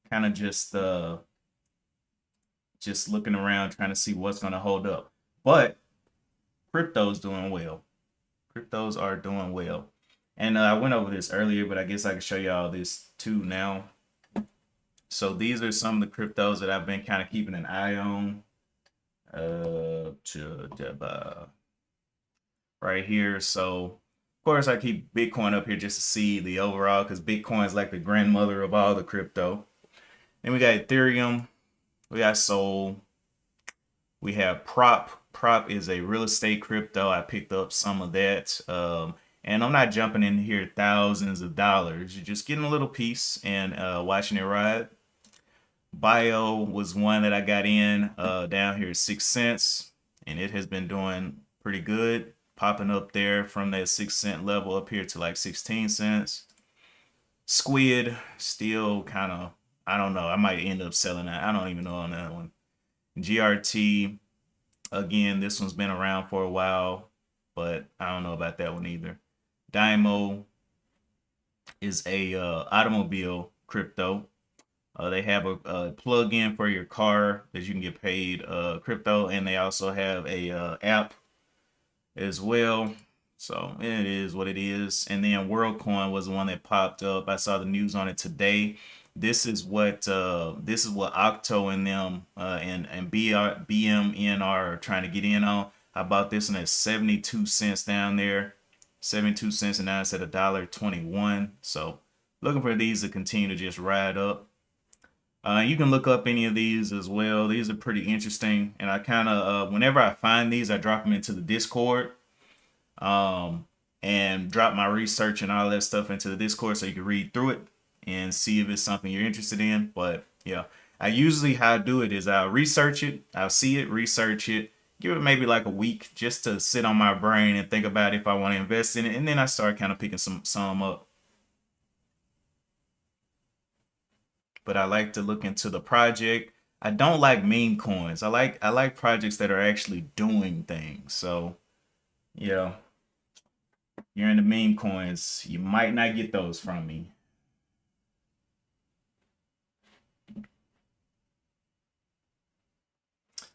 Kind of just looking around, trying to see what's gonna hold up. But crypto's doing well. Cryptos are doing well. And I went over this earlier, but I guess I can show y'all this too now. So these are some of the cryptos that I've been kind of keeping an eye on. Right here. So of course I keep Bitcoin up here just to see the overall, because Bitcoin is like the grandmother of all the crypto. Then we got Ethereum, we got Sol, we have Prop. Prop is a real estate crypto. I picked up some of that. And I'm not jumping in here thousands of dollars. You're just getting a little piece and watching it ride. Bio was one that I got in down here at 6 cents, and it has been doing pretty good, popping up there from that 6 cent level up here to like 16 cents. Squid still kind of, I don't know. I might end up selling that. I don't even know on that one. GRT, again, this one's been around for a while, but I don't know about that one either. Dymo is a automobile crypto. They have a plug-in for your car that you can get paid crypto, and they also have a app as well. So it is what it is. And then WorldCoin was the one that popped up. I saw the news on it today. This is what Octo and them and BMN are trying to get in on. I bought this one at 72 cents down there. 72 cents, and now it's at $1.21. So looking for these to continue to just ride up. You can look up any of these as well. These are pretty interesting, and I kind of whenever I find these, I drop them into the Discord, and drop my research and all that stuff into the Discord so you can read through it and see if it's something you're interested in. But yeah, I usually, how I do it is I'll research it, I'll see it, research it, give it maybe like a week just to sit on my brain and think about if I want to invest in it, and then I start kind of picking some up. But I like to look into the project. I don't like meme coins. I like projects that are actually doing things. So yeah, you're in the meme coins, you might not get those from me.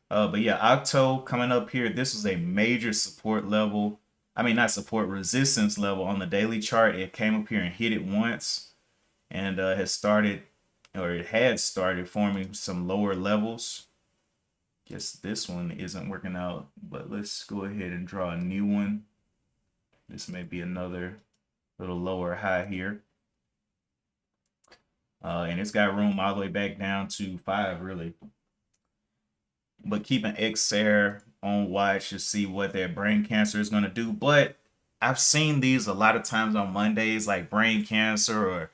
But yeah, Octo coming up here. This is a major support level. I mean, not support, resistance level on the daily chart. It came up here and hit it once, and has started, or it had started forming some lower levels. Guess this one isn't working out, but let's go ahead and draw a new one. This may be another little lower high here. And it's got room all the way back down to 5, really. But keeping XR on watch to see what their brain cancer is going to do. But I've seen these a lot of times on Mondays, like brain cancer or,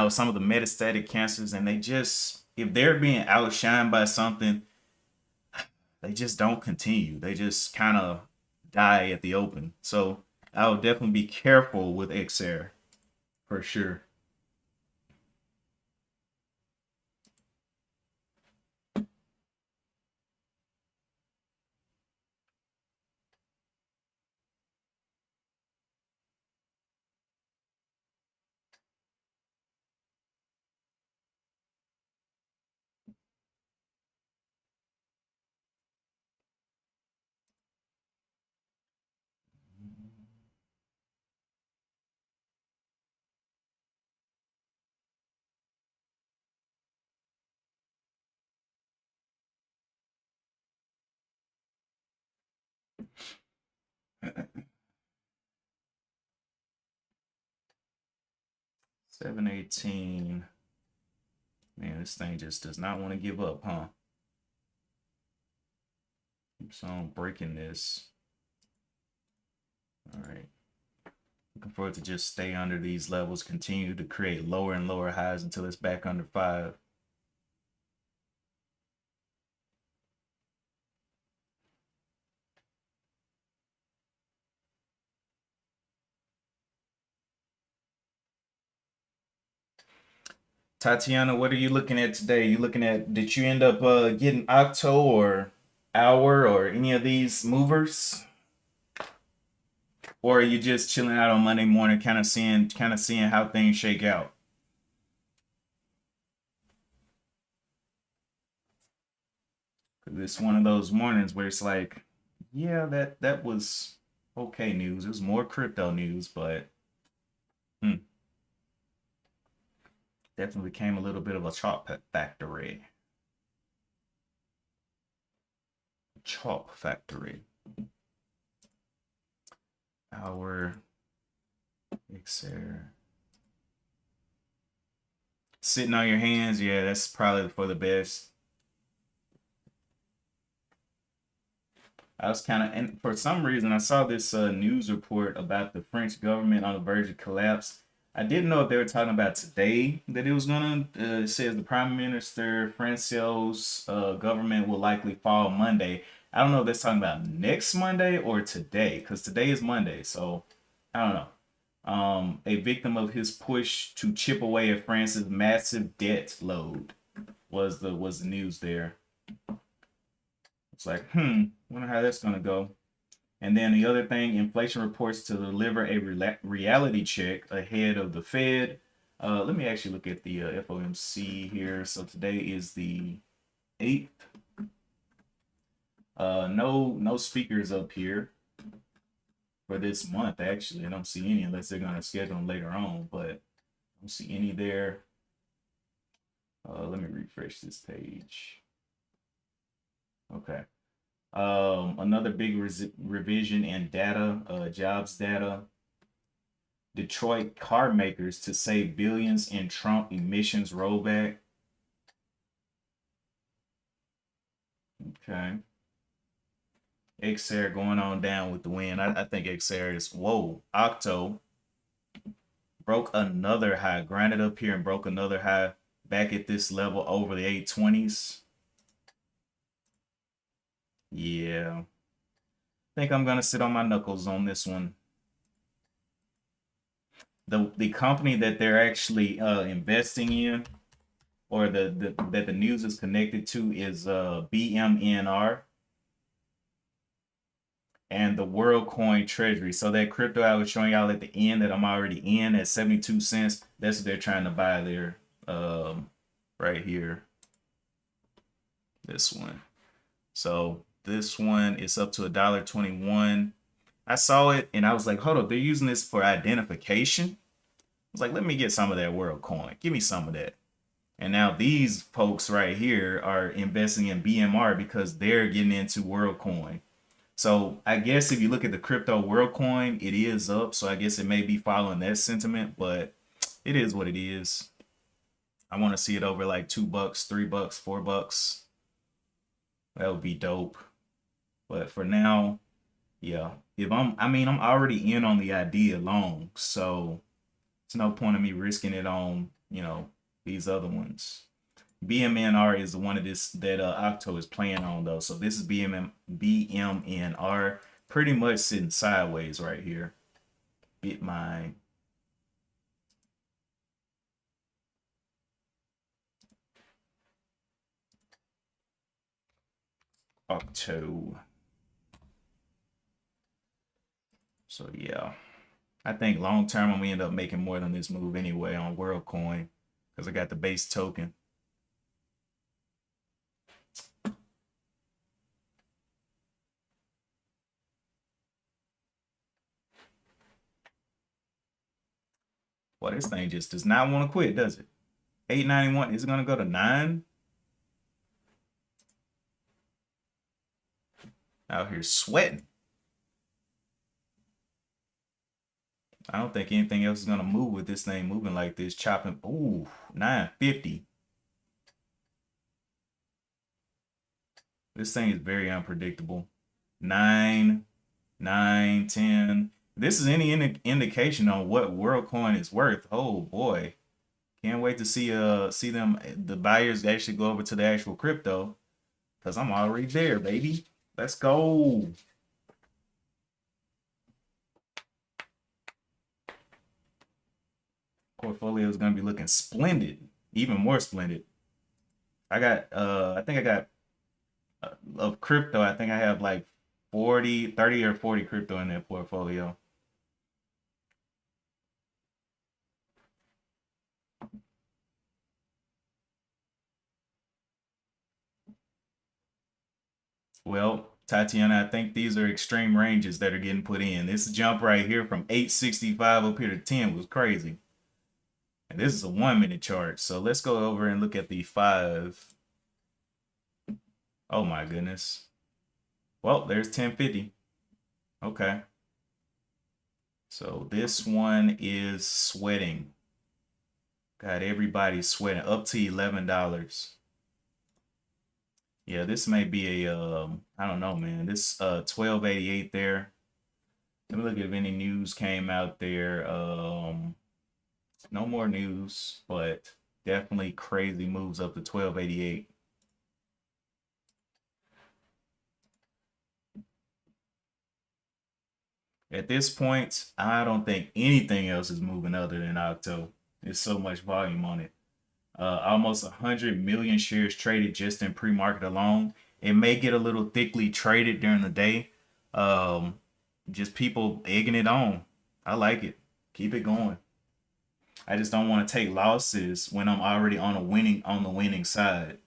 some of the metastatic cancers, and they just, if they're being outshined by something, they just don't continue. They just kind of die at the open. So I would definitely be careful with XR for sure. $7.18. Man, this thing just does not want to give up, huh? Keeps on breaking this. All right. Looking for it to just stay under these levels, continue to create lower and lower highs until it's back under 5. Tatiana, what are you looking at today? You looking at, did you end up getting Octo or Hour or any of these movers? Or are you just chilling out on Monday morning, kind of seeing how things shake out? Because it's one of those mornings where it's like, yeah, that was okay news. It was more crypto news, but hmm, definitely became a little bit of a chop factory. Chop factory. Our Xair. Sitting on your hands, yeah, that's probably for the best. I was kind of, and for some reason, I saw this news report about the French government on the verge of collapse. I didn't know if they were talking about today that it was gonna. It says the Prime Minister Francois' government will likely fall Monday. I don't know if they're talking about next Monday or today, because today is Monday. So I don't know. A victim of his push to chip away at France's massive debt load was the news there. It's like, wonder how that's gonna go. And then the other thing, inflation reports to deliver a reality check ahead of the Fed. Let me actually look at the FOMC here. So today is the 8th. No speakers up here for this month. Actually, I don't see any unless they're gonna schedule them later on. But I don't see any there. Let me refresh this page. Okay. Another big revision in data, jobs data. Detroit car makers to save billions in Trump emissions rollback. Okay. Xair going on down with the win. I think Xair is, whoa, Octo broke another high, grinded up here and broke another high back at this level over the 820s. Yeah. I think I'm going to sit on my knuckles on this one. The company that they're actually investing in, or that the news is connected to, is BMNR and the WorldCoin Treasury. So that crypto I was showing y'all at the end that I'm already in at 72 cents, that's what they're trying to buy there, right here. This one. So this one is up to $1.21. I saw it and I was like, hold up, they're using this for identification. I was like, let me get some of that WorldCoin. Give me some of that. And now these folks right here are investing in BMR because they're getting into WorldCoin. So I guess if you look at the crypto WorldCoin, it is up. So I guess it may be following that sentiment, but it is what it is. I want to see it over like $2, $3, $4. That would be dope. But for now, yeah. If I'm already in on the idea alone, so it's no point in me risking it on, these other ones. BMNR is the one of this that Octo is playing on though. So this is BMNR, pretty much sitting sideways right here. Bitmine. Octo. So yeah, I think long term I'm gonna end up making more than this move anyway on WorldCoin because I got the base token. Well, this thing just does not want to quit, does it? 891, is it gonna go to 9? Out here sweating. I don't think anything else is gonna move with this thing moving like this, chopping. Ooh, 950. This thing is very unpredictable. 9, 9, 10. This is any indication on what WorldCoin is worth. Oh boy. Can't wait to see them the buyers actually go over to the actual crypto. Cause I'm already there, baby. Let's go. Portfolio is gonna be looking splendid, even more splendid. I think I got of crypto. I think I have like 40, 30 or 40 crypto in that portfolio. Well, Tatiana, I think these are extreme ranges that are getting put in. This jump right here from 865 up here to 10 was crazy. And this is a 1 minute chart. So let's go over and look at the 5. Oh my goodness. Well, there's 1050. Okay. So this one is sweating. Got everybody sweating up to $11. Yeah, this may be a I don't know, man. This 1288 there. Let me look if any news came out there. No more news, but definitely crazy moves up to 1288. At this point, I don't think anything else is moving other than Octo. There's so much volume on it. Almost 100 million shares traded just in pre-market alone. It may get a little thickly traded during the day. Um, just people egging it on. I like it. Keep it going. I just don't want to take losses when I'm already on the winning side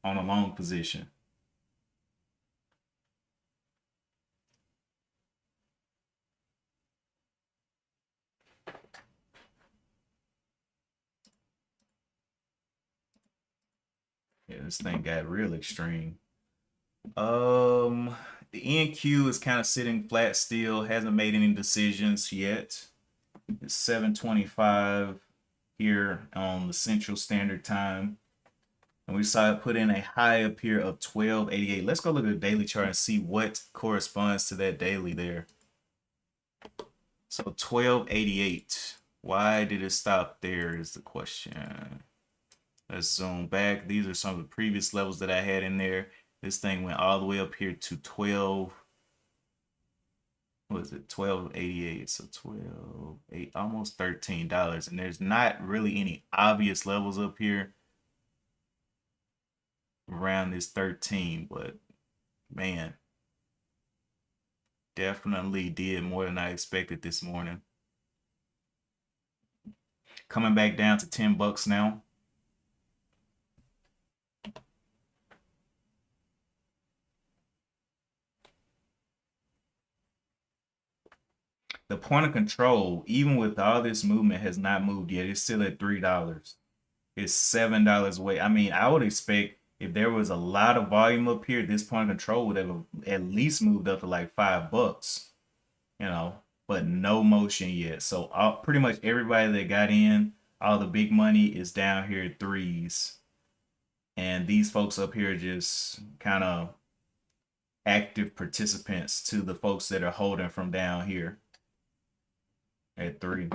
on a long position. Yeah, this thing got real extreme. Um, the NQ is kind of sitting flat still, hasn't made any decisions yet. It's 7:25 here on the Central Standard Time. And we saw it put in a high up here of 1288. Let's go look at the daily chart and see what corresponds to that daily there. So 1288. Why did it stop there is the question. Let's zoom back. These are some of the previous levels that I had in there. This thing went all the way up here to 12. What is it? 1288. So 12, 8, almost $13. And there's not really any obvious levels up here around this 13, but man, definitely did more than I expected this morning. Coming back down to $10 now. The point of control, even with all this movement, has not moved yet. It's still at $3. It's $7 away. I mean, I would expect if there was a lot of volume up here, this point of control would have at least moved up to like $5, you know, but no motion yet. So pretty much everybody that got in, all the big money is down here at threes. And these folks up here just kind of active participants to the folks that are holding from down here at 3.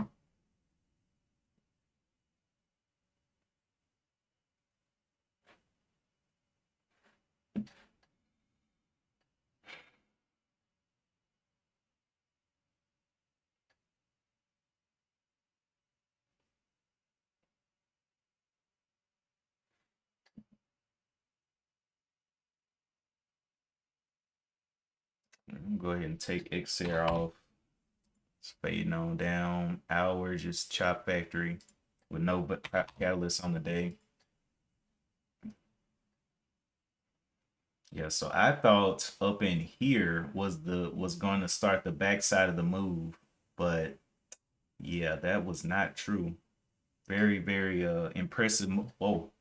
Go ahead and take XR off. It's fading on down. Hour just chop factory with no catalyst on the day. Yeah, so I thought up in here was going to start the backside of the move, but yeah, that was not true. Very, very impressive. Whoa,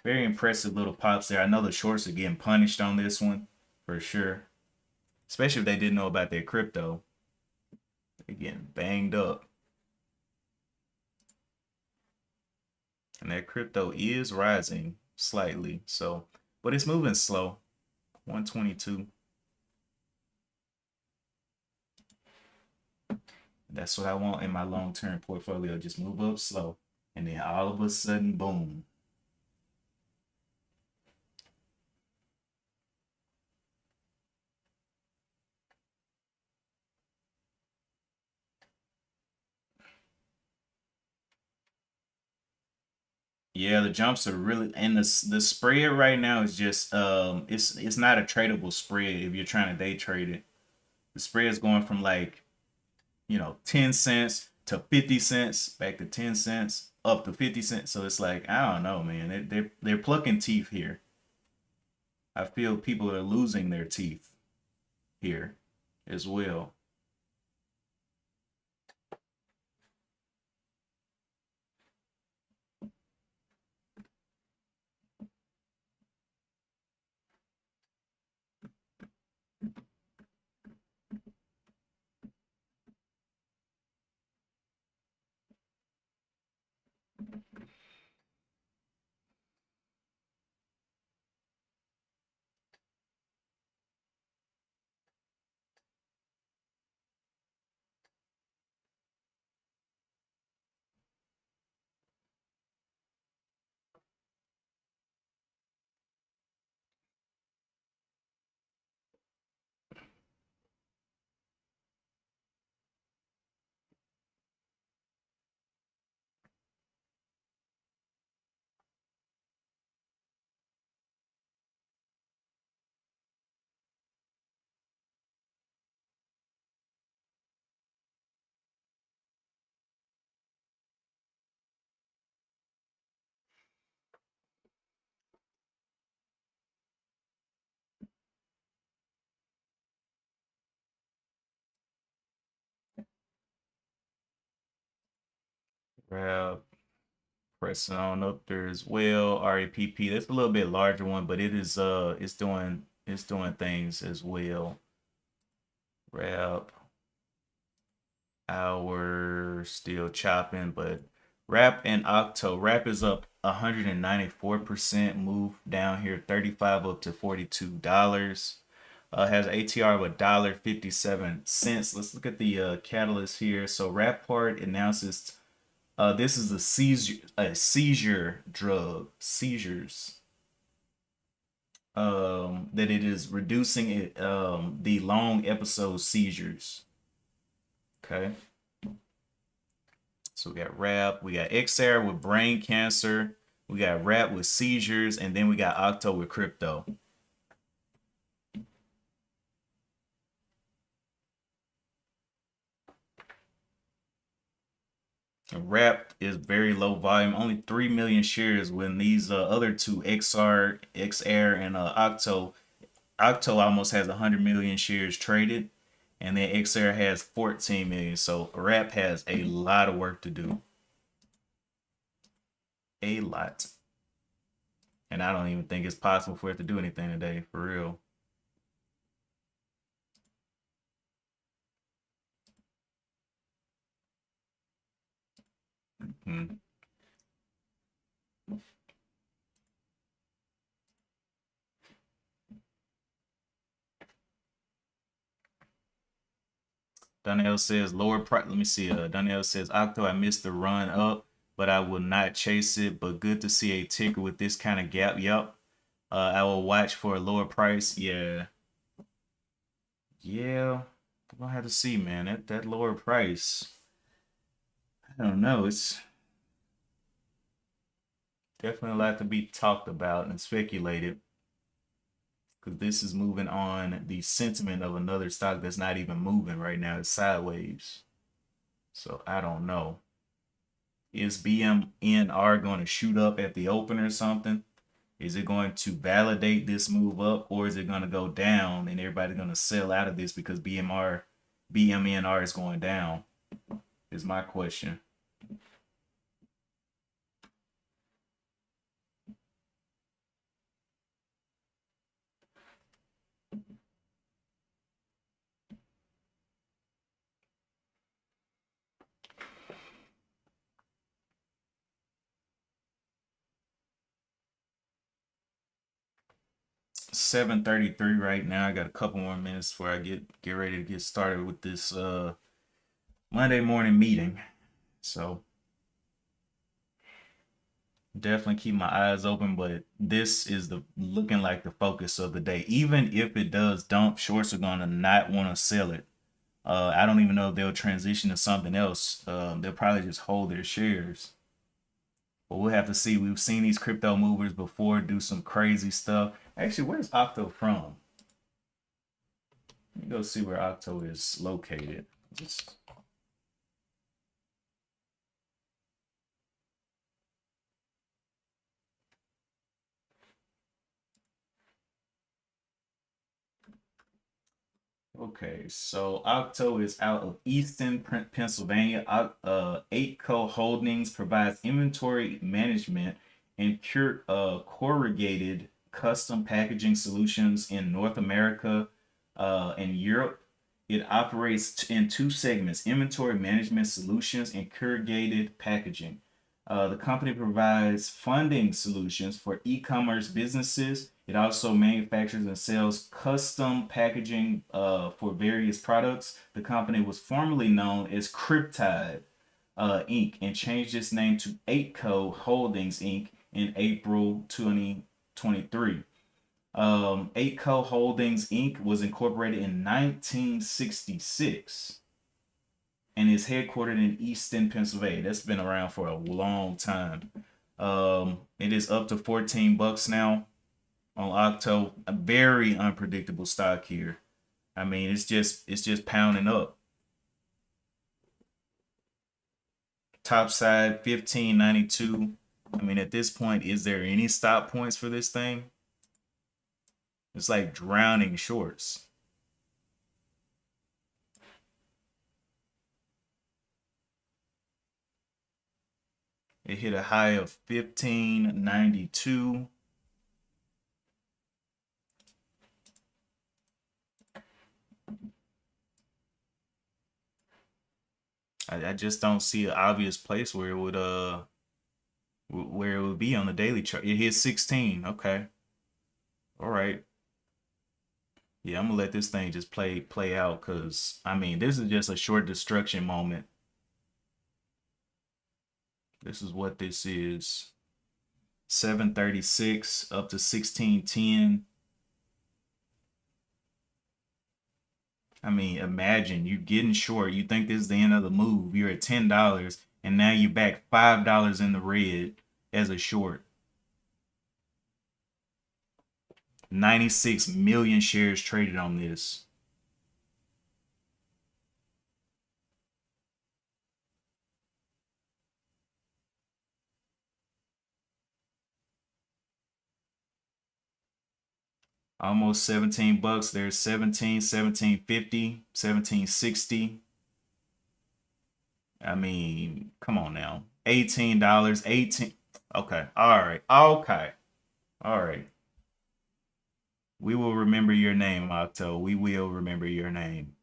very impressive little pops there. I know the shorts are getting punished on this one for sure, especially if they didn't know about their crypto. They're getting banged up. And that crypto is rising slightly. So, but it's moving slow. 122. That's what I want in my long-term portfolio. Just move up slow. And then all of a sudden, boom. Yeah, the jumps are really, and the spread right now is just it's not a tradable spread if you're trying to day trade it. The spread is going from like, 10 cents to 50 cents, back to 10 cents, up to 50 cents. So it's like, I don't know, man. They're plucking teeth here. I feel people are losing their teeth here as well. Grab, pressing on up there as well. RAPP. That's a little bit larger one, but it's doing things as well. Grab, hour still chopping, but Wrap and Octo. Wrap is up 194%, move down here 35 up to $42. Has ATR of $1.57. Let's look at the catalyst here. So Wrap part announces this is a seizure drug, seizures. That it is reducing the long episode seizures. Okay. So we got Rap, we got XR with brain cancer, we got Rap with seizures, and then we got Octo with crypto. Rap is very low volume, only 3 million shares. When these other two, XR, XR, and Octo almost has 100 million shares traded, and then XR has 14 million. So Rap has a lot of work to do, a lot, and I don't even think it's possible for it to do anything today, for real. Hmm. Donnell says lower price. Let me see. Donnell says Octo, I missed the run up, but I will not chase it. But good to see a ticker with this kind of gap. Yep. I will watch for a lower price. Yeah. Yeah. We're gonna have to see, man. That lower price. I don't know. It's definitely a lot to be talked about and speculated. Because this is moving on the sentiment of another stock that's not even moving right now. It's sideways. So I don't know. Is BMNR going to shoot up at the open or something? Is it going to validate this move up, or is it going to go down and everybody's going to sell out of this because BMNR is going down? Is my question. 7:33 right now. I got a couple more minutes before I get ready to get started with this Monday morning meeting. So definitely keep my eyes open, but this is the looking like the focus of the day. Even if it does dump, shorts are gonna not want to sell it. I don't even know if they'll transition to something else. They'll probably just hold their shares. But we'll have to see. We've seen these crypto movers before do some crazy stuff. Actually, where's Octo from? Let me go see where Octo is located. Just okay, so Octo is out of Easton, Pennsylvania. 8Co Holdings provides inventory management and corrugated custom packaging solutions in North America and Europe. It operates in two segments: inventory management solutions and corrugated packaging. The company provides funding solutions for e-commerce businesses. It also manufactures and sells custom packaging for various products. The company was formerly known as Cryptide Inc. and changed its name to 8Co Holdings Inc. in April 2023. 8Co Holdings Inc. was incorporated in 1966 and is headquartered in Easton, Pennsylvania. That's been around for a long time. It is up to $14 now on Octo. A very unpredictable stock here. I mean, it's just pounding up. Top side 1592. I mean, at this point, is there any stop points for this thing? It's like drowning shorts. It hit a high of 1592. I just don't see an obvious place where it would be on the daily chart. It hit 16. Okay. All right. Yeah, I'm gonna let this thing just play out because I mean this is just a short destruction moment. This is what this is. 736 up to 1610. I mean, imagine you getting short. You think this is the end of the move. You're at $10 and now you're back $5 in the red as a short. 96 million shares traded on this. Almost $17. There's 17, 1750, 1760. I mean, come on now. $18, 18. Okay. All right. Okay. All right. We will remember your name, Octo. We will remember your name.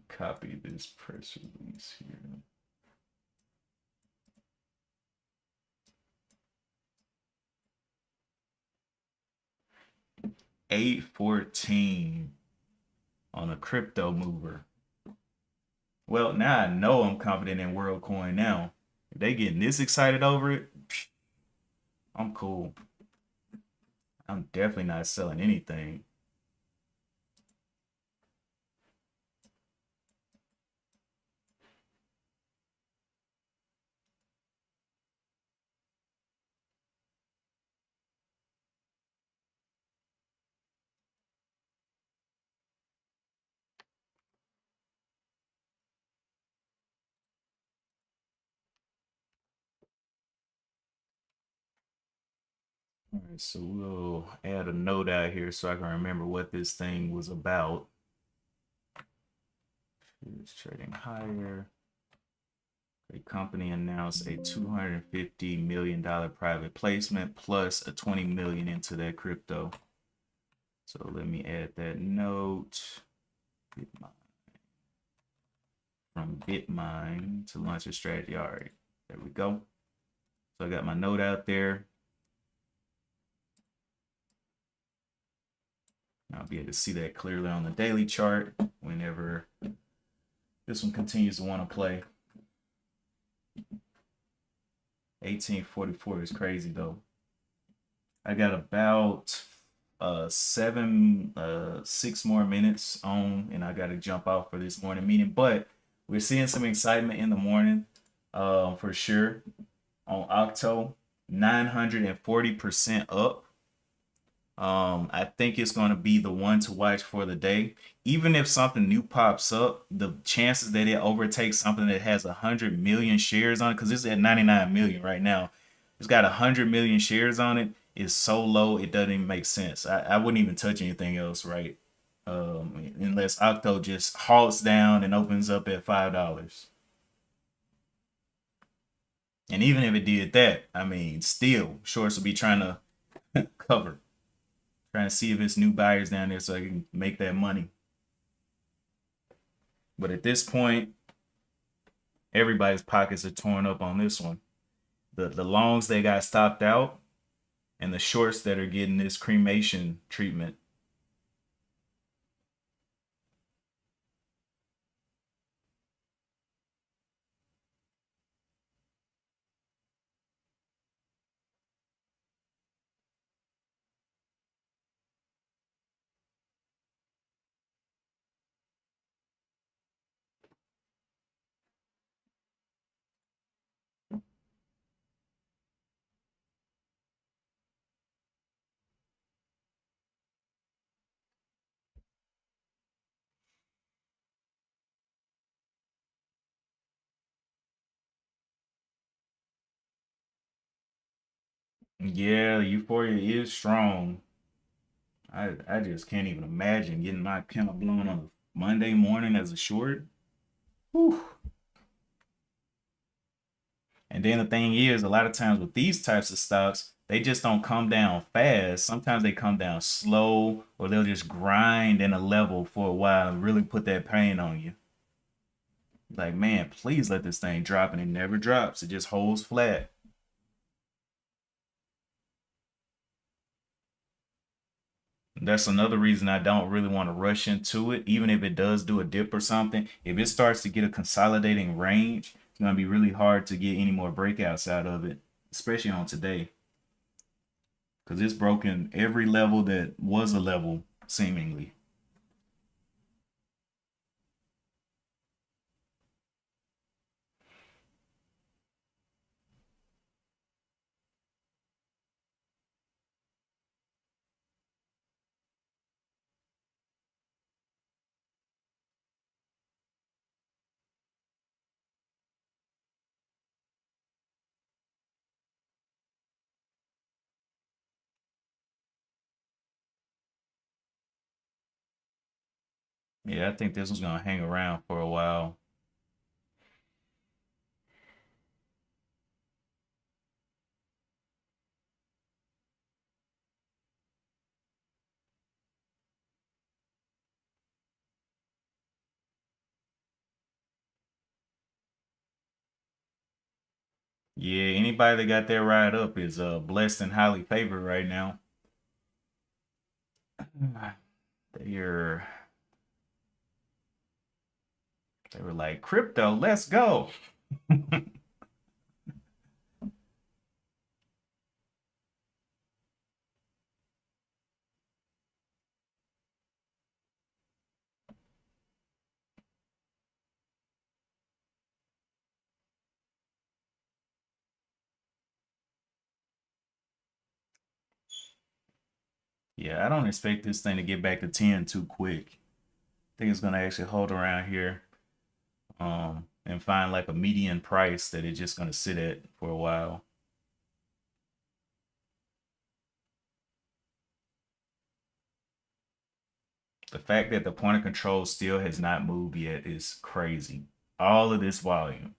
Copy this press release here. $8.14 on a crypto mover. Well, now I know I'm confident in WorldCoin now. If they getting this excited over it, I'm cool. I'm definitely not selling anything. All right, so we'll add a note out here so I can remember what this thing was about. It's trading higher. A company announced a $250 million private placement plus a $20 million into that crypto. So let me add that note. From Bitmine to launch a strategy. All right, there we go. So I got my note out there. I'll be able to see that clearly on the daily chart whenever this one continues to want to play. 1844 is crazy though. I got about 6 more minutes on, and I got to jump out for this morning meeting. But we're seeing some excitement in the morning, for sure. On Octo, 940% up. I think it's going to be the one to watch for the day. Even if something new pops up, the chances that it overtakes something that has 100 million shares on it, because it's at 99 million right now, it's got 100 million shares on it, is so low it doesn't even make sense. I wouldn't even touch anything else, right? Unless Octo just halts down and opens up at $5. And even if it did that, I mean, still, shorts will be trying to cover. Trying to see if it's new buyers down there so I can make that money. But at this point, everybody's pockets are torn up on this one. The longs, they got stopped out, and the shorts that are getting this cremation treatment. Yeah, euphoria is strong. I just can't even imagine getting my account blown on a Monday morning as a short. Whew. And then the thing is, a lot of times with these types of stocks, they just don't come down fast. Sometimes they come down slow, or they'll just grind in a level for a while and really put that pain on you. Like, man, please let this thing drop, and it never drops. It just holds flat. That's another reason I don't really want to rush into it, even if it does do a dip or something. If it starts to get a consolidating range, it's going to be really hard to get any more breakouts out of it, especially on today. Because it's broken every level that was a level, seemingly. Yeah, I think this was going to hang around for a while. Yeah, anybody that got that ride up is blessed and highly favored right now. They're they were like, crypto, let's go. Yeah, I don't expect this thing to get back to 10 too quick. I think it's gonna actually hold around here, and find like a median price that it's just gonna sit at for a while. The fact that the point of control still has not moved yet is crazy. All of this volume,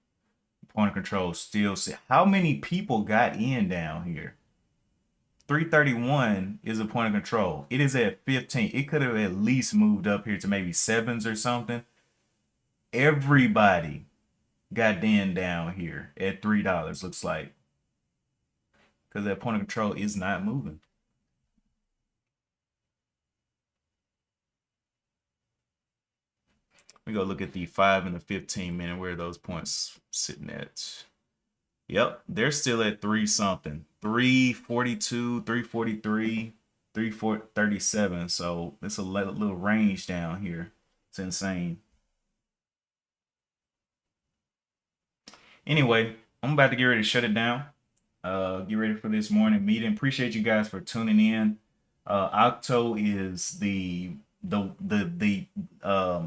point of control still sit. How many people got in down here? 331 is a point of control. It is at 15. It could have at least moved up here to maybe sevens or something. Everybody got Dan down here at $3, looks like. Because that point of control is not moving. We go look at the 5 and the 15 minute. Where are those points sitting at? Yep, they're still at 3 something. 342, 343, 337. So it's a little range down here. It's insane. Anyway, I'm about to get ready to shut it down. Get ready for this morning meeting. Appreciate you guys for tuning in. Octo is the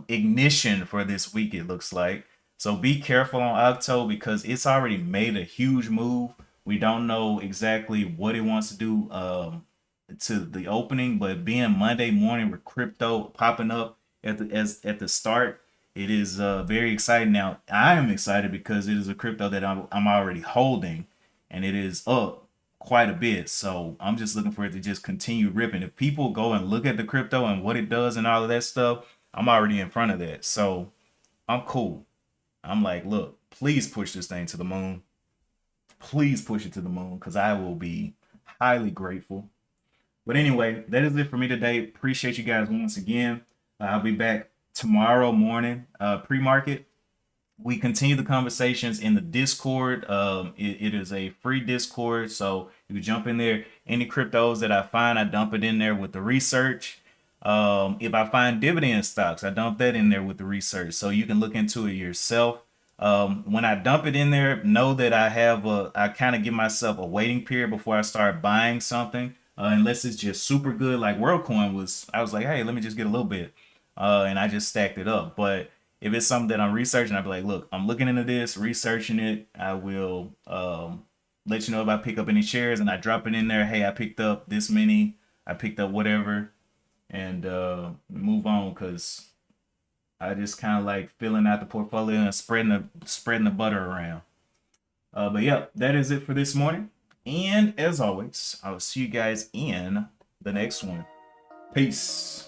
ignition for this week, it looks like. So be careful on Octo because it's already made a huge move. We don't know exactly what it wants to do to the opening, but being Monday morning with crypto popping up at the start, it is very exciting. Now I am excited because it is a crypto that I'm already holding, and it is up quite a bit. So I'm just looking for it to just continue ripping. If people go and look at the crypto and what it does and all of that stuff, I'm already in front of that. So I'm cool. I'm like, look, please push this thing to the moon. Please push it to the moon because I will be highly grateful. But anyway, that is it for me today. Appreciate you guys once again. I'll be back tomorrow morning, pre-market. We continue the conversations in the Discord. It is a free Discord, so you can jump in there. Any cryptos that I find, I dump it in there with the research. If I find dividend stocks, I dump that in there with the research, so you can look into it yourself. When I dump it in there, know that I kind of give myself a waiting period before I start buying something, unless it's just super good. Like WorldCoin was, I was like, hey, let me just get a little bit, and I just stacked it up. But if it's something that I'm researching, I'll be like, look, I'm looking into this, researching it. I will let you know if I pick up any shares, and I drop it in there. Hey, I picked up this many. I picked up whatever, and move on, because I just kind of like filling out the portfolio and spreading the butter around. But yeah, that is it for this morning. And as always, I will see you guys in the next one. Peace.